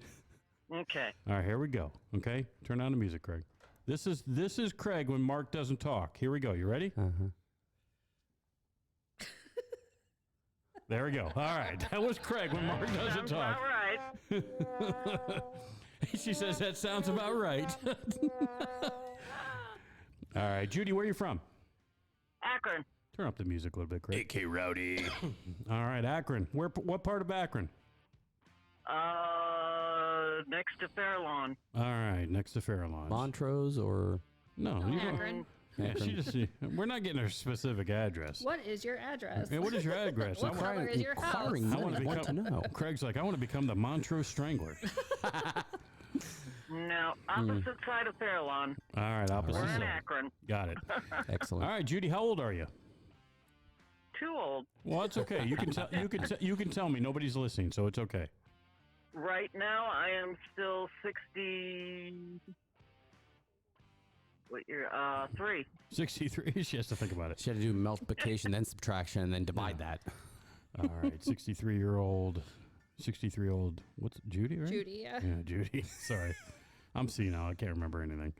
Okay. All right, here we go. Okay, turn on the music, Craig. This is Craig when Mark doesn't talk. Here we go. You ready? There we go. All right, that was Craig when Mark doesn't Sounds talk. about right. She says that sounds about right. All right, Judy, where are you from? Akron. Turn up the music a little bit, Craig. AK Rowdy. All right, Akron. What part of Akron? next to Fairlawn. All right, next to Fairlawn. Montrose or No, Oh, you don't. Akron. Yeah, she just. We're not getting her specific address. What is your address? Yeah, what is your address? What color is your house? inquiring I want minds want to know. Craig's like, I want to become the Montrose Strangler. No, opposite side of Fairlawn. All right, opposite We're in side. Akron. Got it. Excellent. All right, Judy, how old are you? Too old. Well, it's okay. You can tell. You can tell me. Nobody's listening, so it's okay. Right now, I am still 60. What year? 3. 63. She has to think about it. She had to do multiplication, then subtraction, and then divide that. All right, 63-year-old. 63-year-old. What's Judy? Right? Judy, yeah. Yeah, Judy. Sorry, I'm senile. I can't remember anything.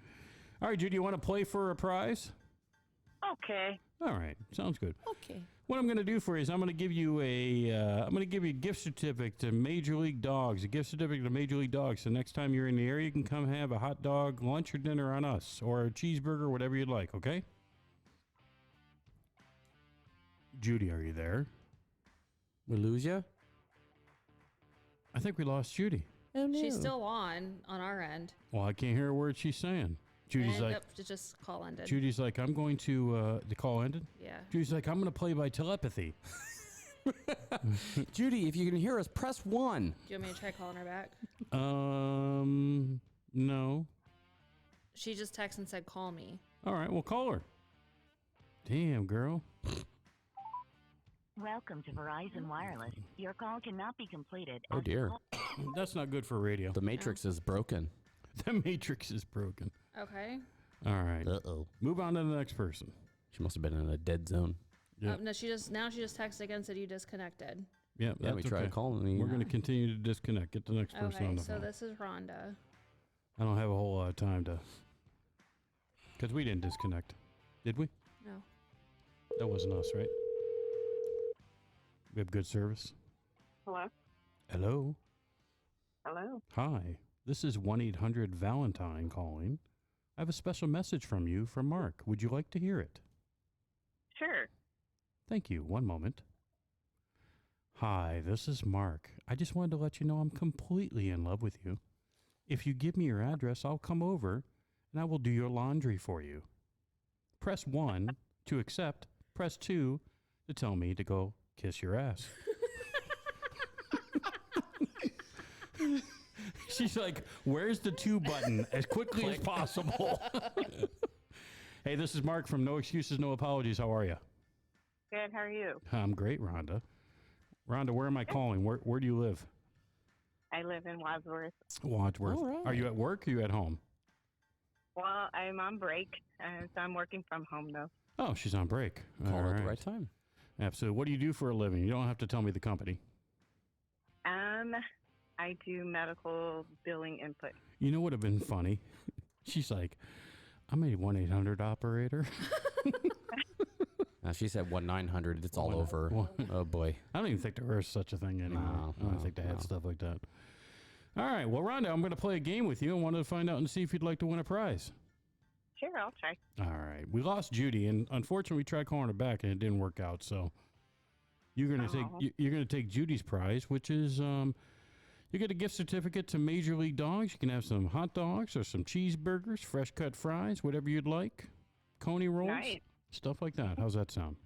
All right, Judy, you want to play for a prize? Okay. All right, sounds good. Okay. What I'm going to do for you is I'm going to give you a gift certificate to Major League Dogs. A gift certificate to Major League Dogs. So next time you're in the area, you can come have a hot dog, lunch, or dinner on us, or a cheeseburger, whatever you'd like. Okay? Judy, are you there? We lose you? I think we lost Judy. Oh, no. She's still on our end. Well, I can't hear a word she's saying. Judy's and like, yep, just call ended. Judy's like, I'm going to. The call ended. Yeah. Judy's like, I'm going to play by telepathy. Judy, if you can hear us, press 1. Do you want me to try calling her back? No. She just texted and said, call me. All right, we'll call her. Damn, girl. Welcome to Verizon Wireless. Your call cannot be completed. Oh, as dear. That's not good for radio. The Matrix is broken. The Matrix is broken. Okay. All right. Uh-oh. Move on to the next person. She must have been in a dead zone. Yeah. No, she just texted again, said you disconnected. Yeah, Yeah, we that's tried okay. calling you. We're going to continue to disconnect. Get the next person Okay, on the so phone. this is Rhonda. I don't have a whole lot of time to... Because we didn't disconnect. Did we? No. That wasn't us, right? We have good service. Hello? Hello? Hello? Hi. This is 1-800-VALENTINE calling. I have a special message from you from Mark. Would you like to hear it? Sure. Thank you. One moment. Hi, this is Mark. I just wanted to let you know I'm completely in love with you. If you give me your address, I'll come over and I will do your laundry for you. Press 1 to accept. Press 2 to tell me to go kiss your ass. She's like, where's the 2 button as quickly as possible? Hey, this is Mark from No Excuses, No Apologies. How are you? Good. How are you? I'm great, Rhonda. Rhonda, where am I calling? Where do you live? I live in Wadsworth. Wadsworth. All right. Are you at work or are you at home? Well, I'm on break, so I'm working from home, though. Oh, she's on break. Call All at the right time. Absolutely. What do you do for a living? You don't have to tell me the company. I do medical billing input. You know what would have been funny? She's like, I'm a 1-800 operator. Now, she said 1-900. It's all One- over. one- Oh, boy. I don't even think there was such a thing anymore. No, I don't no, think they had no. stuff like that. All right. Well, Rhonda, I'm going to play a game with you and wanted to find out and see if you'd like to win a prize. Sure, I'll try. All right. We lost Judy, and unfortunately, we tried calling her back, and it didn't work out. So you're going to Aw. you're going to take Judy's prize, which is you get a gift certificate to Major League Dogs. You can have some hot dogs or some cheeseburgers, fresh cut fries, whatever you'd like, coney rolls, Nice. stuff like that. How's that sound?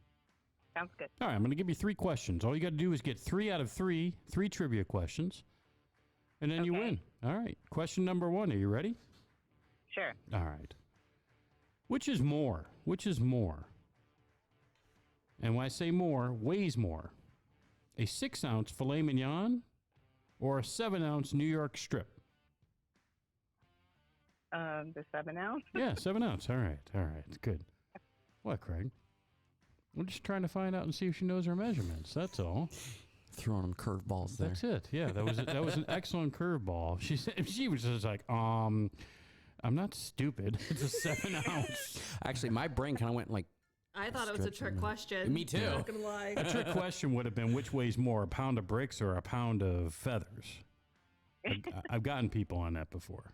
Sounds good. All right. I'm going to give you 3 questions. All you got to do is get 3 out of 3 trivia questions, and then you Okay. win. All right. Question number 1. Are you ready? Sure. All right. Which is more? Which is more? And when I say more, weighs more. A 6-ounce filet mignon or a 7-ounce New York strip? The 7-ounce. Yeah, 7 ounce. All right. All right. Good. What, Craig? We're just trying to find out and see if she knows her measurements. That's all. Throwing them curveballs there. That's it. Yeah, that was an excellent curveball. She was just like, I'm not stupid. It's a 7 ounce. Actually, my brain kind of went like, I thought it was a trick question. Me too. Not gonna lie. A trick question would have been, which weighs more, a pound of bricks or a pound of feathers? I've gotten people on that before.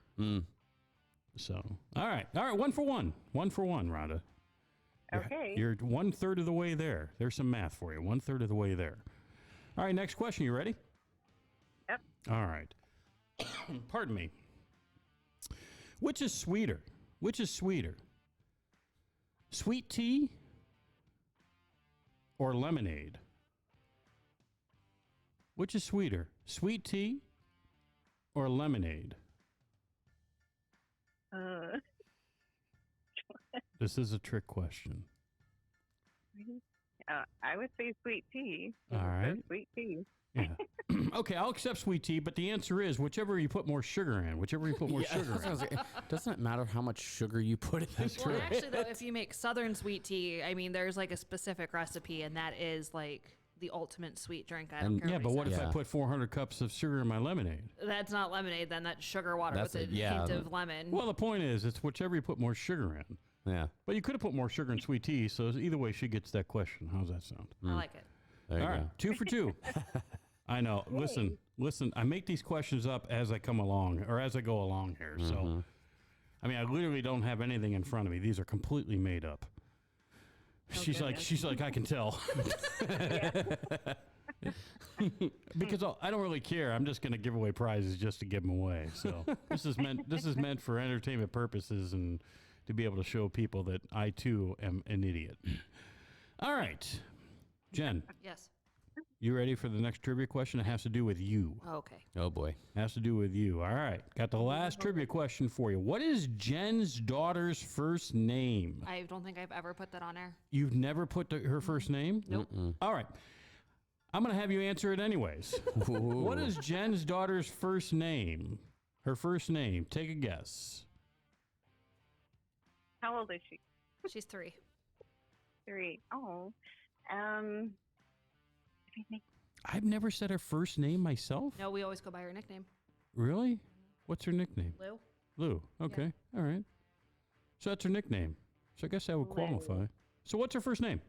So, all right. 1 for 1. 1 for 1, Rhonda. Okay. You're 1/3 of the way there. There's some math for you. 1/3 of the way there. All right, next question. You ready? Yep. All right. Pardon me. Which is sweeter? Which is sweeter? Sweet tea or lemonade? Which is sweeter? Sweet tea or lemonade? This is a trick question. I would say sweet tea. All right. Sweet tea. Yeah. Okay, I'll accept sweet tea, but the answer is whichever you put more sugar in. Whichever you put more sugar in. Doesn't it matter how much sugar you put in? Well, actually, though, if you make Southern sweet tea, I mean, there's like a specific recipe, and that is like the ultimate sweet drink. I don't care. Yeah, but what if I Yeah. put 400 cups of sugar in my lemonade? That's not lemonade, then that's sugar water That's with it, a yeah. hint of lemon. Well, the point is, it's whichever you put more sugar in. Yeah. But you could have put more sugar in sweet tea, so either way, she gets that question. How's that sound? I like it. There you All go. right, 2 for 2. I know. Listen. I make these questions up as I come along, or as I go along here. So, I mean, I literally don't have anything in front of me. These are completely made up. She's like, I can tell. Because I don't really care. I'm just going to give away prizes just to give them away. So this is meant for entertainment purposes and to be able to show people that I too am an idiot. All right, Jen. Yes. You ready for the next trivia question? It has to do with you. Okay. Oh, boy. Has to do with you. All right. Got the last trivia question for you. What is Jen's daughter's first name? I don't think I've ever put that on air. You've never put her first name? Nope. All right. I'm going to have you answer it anyways. What is Jen's daughter's first name? Her first name. Take a guess. How old is she? She's 3. 3. Oh. I've never said her first name myself. No, we always go by her nickname. Really? What's her nickname? Lou. Lou. Okay. All right. So that's her nickname. So I guess that would qualify. So what's her first name?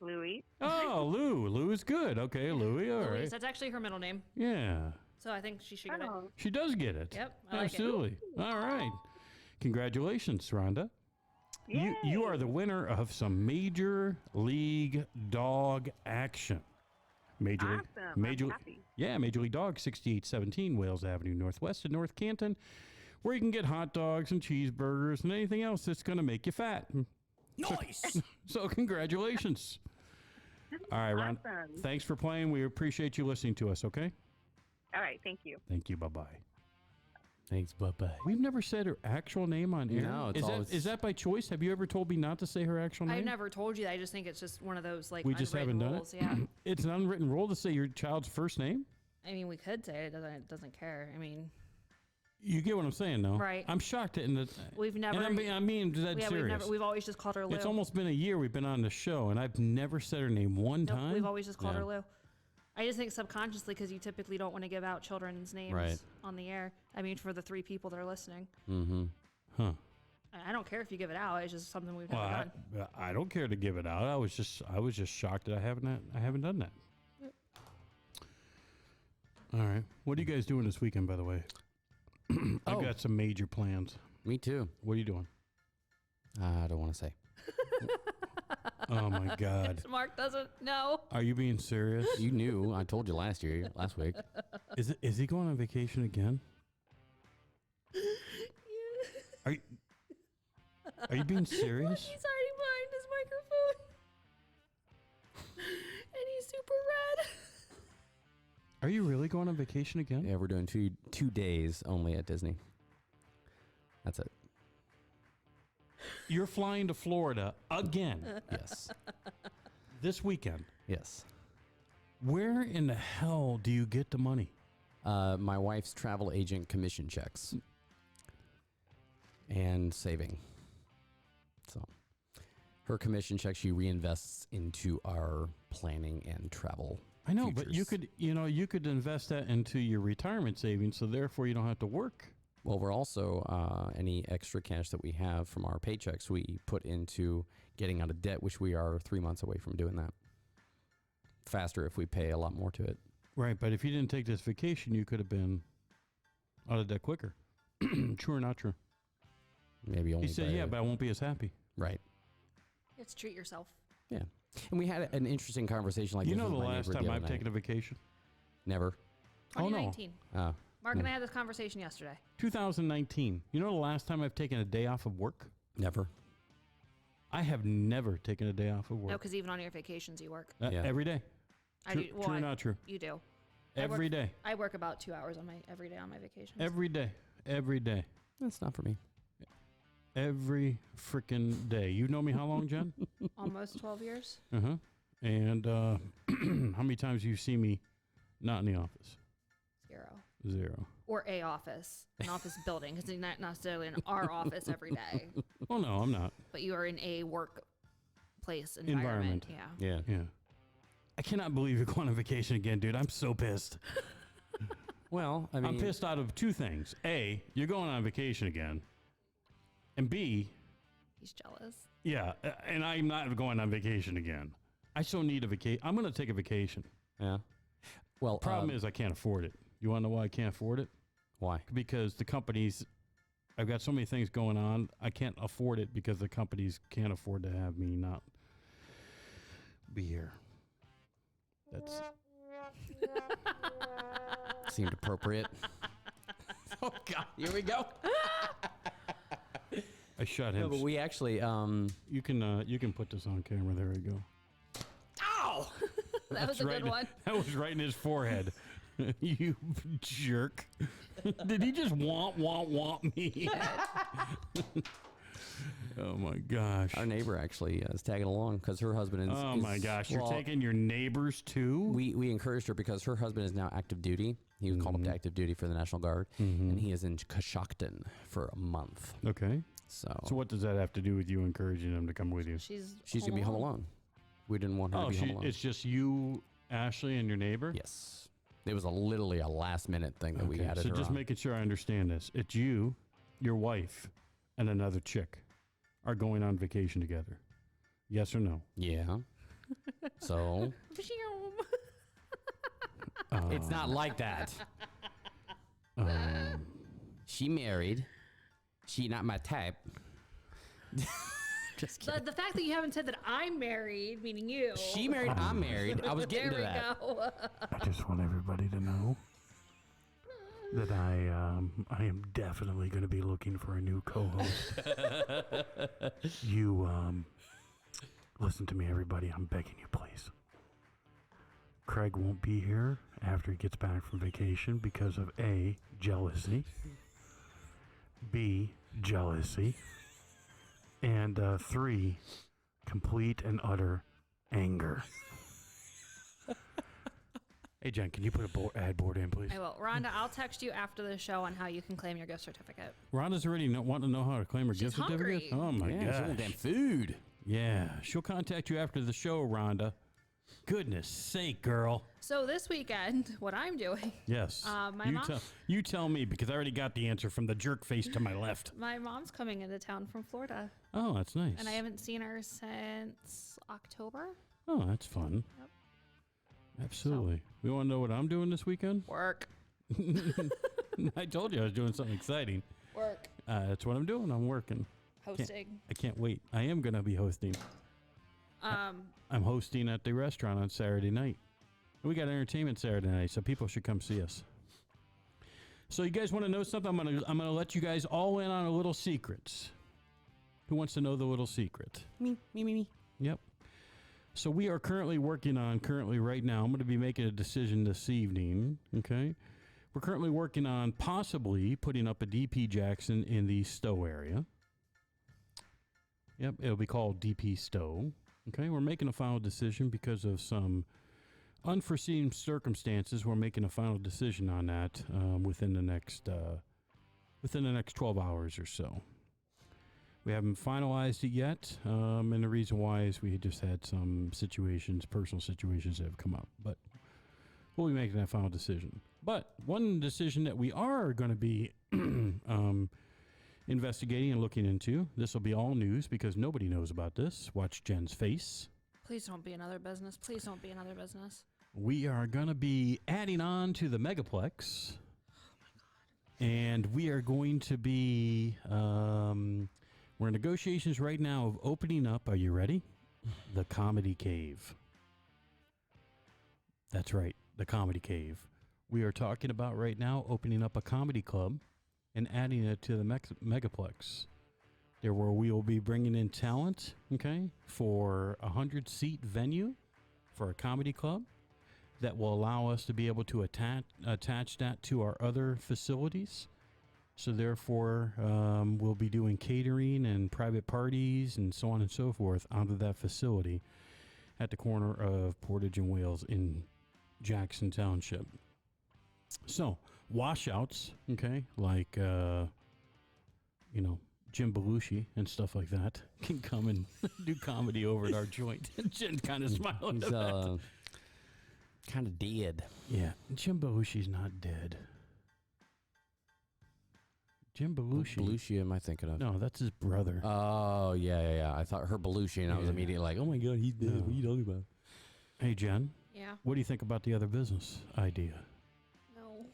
Louis. Oh, Lou. Lou is good. Okay, Louie. All Louise. right. That's actually her middle name. Yeah. So I think she should get it. Oh. She does get it. Yep, I like it. Absolutely. All right. Congratulations, Rhonda. You are the winner of some Major League Dog action. Major League Dog, 6817 Wales Avenue Northwest in North Canton, where you can get hot dogs and cheeseburgers and anything else that's going to make you fat. Nice. So congratulations. All right, Ron. Awesome. Thanks for playing. We appreciate you listening to us, okay? All right. Thank you. Thank you. Bye-bye. Thanks, bye-bye. We've never said her actual name on air. No, it's is that by choice? Have you ever told me not to say her actual name? I've never told you that. I just think it's just one of those like We just haven't done rules. it. Yeah. It's an unwritten rule to say your child's first name. I mean, we could say it doesn't care. I mean, You get what I'm saying, though. Right. I'm shocked at we've never. And I'm being dead serious. We've always just called her Lou. It's almost been a year we've been on the show, and I've never said her name one Nope, time. we've always just called Yeah. her Lou. I just think subconsciously because you typically don't want to give out children's names Right. on the air. I mean, for the 3 people that are listening. Mm-hmm. Huh. I don't care if you give it out. It's just something we've Well, never done. I don't care to give it out. I was just shocked that I haven't done that. Yep. All right. What are you guys doing this weekend, by the way? I've got some major plans. Me too. What are you doing? I don't want to say. Oh my God. Mark doesn't know. Are you being serious? You knew. I told you last week. Is he going on vacation again? Are you being serious? He's hiding behind his microphone. And he's super red. Are you really going on vacation again? Yeah, we're doing two days only at Disney. That's it. You're flying to Florida again Yes. this weekend. Yes. Where in the hell do you get the money? My wife's travel agent commission checks and saving. So her commission checks she reinvests into our planning and travel. I know, but you futures. could invest that into your retirement savings, so therefore you don't have to work. Well, we're also any extra cash that we have from our paychecks we put into getting out of debt, which we are 3 months away from doing that. Faster if we pay a lot more to it. Right, but if you didn't take this vacation, you could have been out of debt quicker. True or not true? Maybe only. He said, yeah, but I won't be as happy. Right. Let's treat yourself. Yeah. And we had an interesting conversation like You this know with the my last neighbor time the I've other night. taken a vacation? Never. Oh, no. 2019. Mark and I had this conversation yesterday. 2019. You know the last time I've taken a day off of work? Never. I have never taken a day off of No, work. because even on your vacations, you work. Yeah. Every day. I True, do. Well, true or not true? You do. Every day. I work about 2 hours on every day on my vacations. Every day. Every day. That's not for me. Every freaking day. You know me how long, Jen? Almost 12 years. Uh-huh. And how many times you see me not in the office? 0. 0. Or an office building, because you're not necessarily in our office every day, Oh, no, I'm not. but you are in a workplace environment. Yeah. Yeah. Yeah. I cannot believe you're going on vacation again, dude. I'm so pissed. Well, I mean, I'm pissed out of two things. A, you're going on vacation again. And B, He's jealous. yeah, and I'm not going on vacation again. I still need a vacation. I'm going to take a vacation. Yeah. Well, Problem is I can't afford it. You want to know why I can't afford it? why? Because the companies, I've got so many things going on. I can't afford it because the companies can't afford to have me not be here. That's Seemed appropriate. Oh God! Here we go. I shot him. No, but we actually. You can put this on camera. There we go. Ow! That was a good one. That was right in his forehead. You jerk. Did he just want me? Oh my gosh. Our neighbor actually is tagging along because her husband is. Oh my gosh. You're well, taking your neighbors too? We encouraged her because her husband is now active duty. He was called up to active duty for the National Guard, and he is in Coshocton for a month. Okay. So So what does that have to do with you encouraging him to come with you? She's gonna be home alone. We didn't want her to be home alone. It's just you, Ashley, and your neighbor? Yes, it was literally a last minute thing that we Okay, added so her just on. making sure I understand this. It's you, your wife, and another chick are going on vacation together. Yes or no? Yeah. So it's not like that. She married. She not my type. Just kidding. the fact that you haven't said that I'm married, meaning you. She married. I'm married. I was getting There to we that. go. I just want everybody to know that I am definitely going to be looking for a new co-host. You listen to me, everybody. I'm begging you, please. Craig won't be here after he gets back from vacation because of A, jealousy, B, jealousy, and 3, complete and utter anger. Hey, Jen, can you put a ad board in, please? I will. Rhonda, I'll text you after the show on how you can claim your gift certificate. Rhonda's already wanting to know how to claim her gift certificate. hungry. Oh, my Yeah, she gosh. want damn food. Yeah, she'll contact you after the show, Rhonda. Goodness sake, girl. So this weekend, what I'm doing, Yes. my mom- You tell me, because I already got the answer from the jerk face to my left. my mom's coming into town from Florida, Oh, that's nice. and I haven't seen her since October. Oh, that's fun. Yep. Absolutely. You want to know what I'm doing this weekend? Work. I told you I was doing something exciting. Work. That's what I'm doing. I'm working. Hosting. I can't wait. I am going to be hosting. I'm hosting at the restaurant on Saturday night. We got entertainment Saturday night, so people should come see us. So you guys want to know something? I'm gonna let you guys all in on a little secret. Who wants to know the little secret? Me. Yep. So we are currently right now, I'm going to be making a decision this evening, okay? We're currently working on possibly putting up a DP Jackson in the Stowe area. Yep, it'll be called DP Stowe. Okay, we're making a final decision because of some unforeseen circumstances. We're making a final decision on that within the next 12 hours or so. We haven't finalized it yet, and the reason why is we just had some personal situations that have come up. But we'll be making that final decision. But one decision that we are going to be investigating and looking into, this will be all news because nobody knows about this. Watch Jen's face. Please don't be another business. Please don't be another business. We are going to be adding on to the Megaplex. And we are going to be, we're in negotiations right now of opening up, are you ready? The Comedy Cave. That's right, the Comedy Cave. we are talking about right now opening up a comedy club and adding it to the Megaplex. There where we will be bringing in talent, okay, for a 100-seat venue for a comedy club that will allow us to be able to attach that to our other facilities. So therefore, we'll be doing catering and private parties and so on and so forth out of that facility at the corner of Portage and Wales in Jackson Township. So, washouts, okay, like, Jim Belushi and stuff like that can come and do comedy over at our joint. Jen kind of smiling. He's kind of dead. Yeah, Jim Belushi's not dead. Jim Belushi. Belushi am I thinking of? No, that's his brother. Oh, yeah. I thought her Belushi, and I was Yeah. immediately like, oh my God, he's dead. No. What are you talking about? Hey, Jen, Yeah. what do you think about the other business idea? No.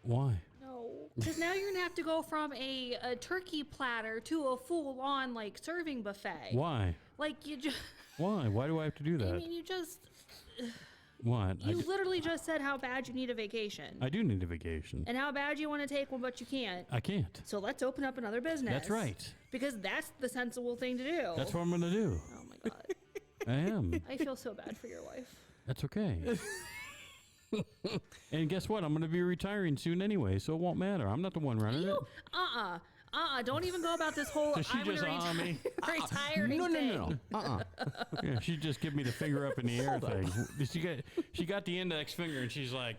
Why? No. Because now you're gonna have to go from a turkey platter to a full-on like serving buffet. Why? Like you just. Why? Why do I have to do I that? mean, you just. What? You literally just said how bad you need a vacation. I do need a vacation. And how bad you want to take one, but you can't. I can't. So let's open up another business. That's right. Because that's the sensible thing to do. That's what I'm going to do. Oh my God. I am. I feel so bad for your wife. That's okay. And guess what? I'm going to be retiring soon anyway, so it won't matter. I'm not the one running it. Don't even go about this whole She I'm going just to me. retiring No. thing. Yeah, she just give me the finger up in the air thing. She got the index finger and she's like,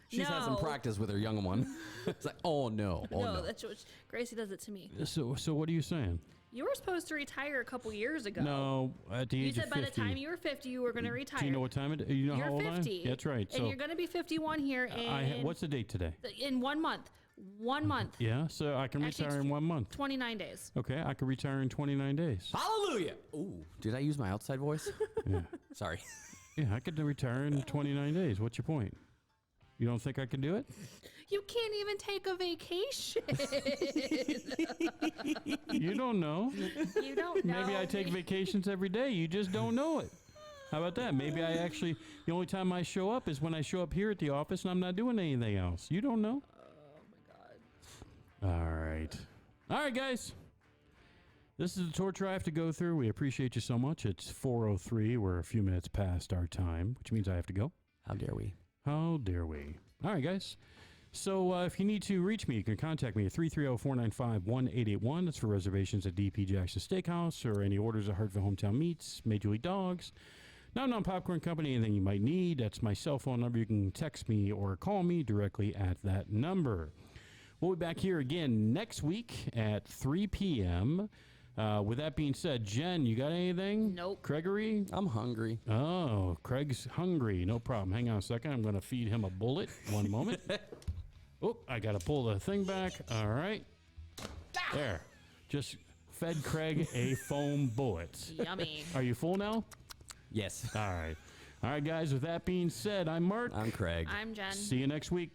She's had some No. practice with her young one. It's like, oh no. No, that's what Gracie does it to me. So what are you saying? You were supposed to retire a couple years ago. No, at the You age said of by 50. the time you were 50, you were going to retire. Do you know what time it is? You know You're how old I 50. am? That's right. And So you're going to be 51 here in, what's the date today? in 1 month. 1 month. Yeah, so I can Actually, retire in 1 month. 29 days. Okay, I can retire in 29 days. Hallelujah. Ooh, did I use my outside voice? Yeah. Sorry. Yeah, I could retire in 29 days. What's your point? You don't think I can do it? You can't even take a vacation. You don't know. You don't know. Maybe I take vacations every day. You just don't know it. How about that? Maybe I actually, the only time I show up is when I show up here at the office and I'm not doing anything else. You don't know. Oh, my God. All right. All right, guys. This is the torture I have to go through. We appreciate you so much. It's 4:03. We're a few minutes past our time, which means I have to go. How dare we? How dare we? All right, guys. So if you need to reach me, you can contact me at 330-495-1881. That's for reservations at DP Jackson Steakhouse or any orders at Hartville Hometown Meats, Major League Dogs, Nom Popcorn Company, anything you might need. That's my cell phone number. You can text me or call me directly at that number. We'll be back here again next week at 3 p.m. With that being said, Jen, you got anything? Nope. Gregory? I'm hungry. Oh, Craig's hungry. No problem. Hang on a second. I'm going to feed him a bullet. One moment. Oh, I got to pull the thing back. All right. There. Just fed Craig a foam bullet. Yummy. Are you full now? Yes. All right. All right, guys. With that being said, I'm Mark. I'm Craig. I'm Jen. See you next week.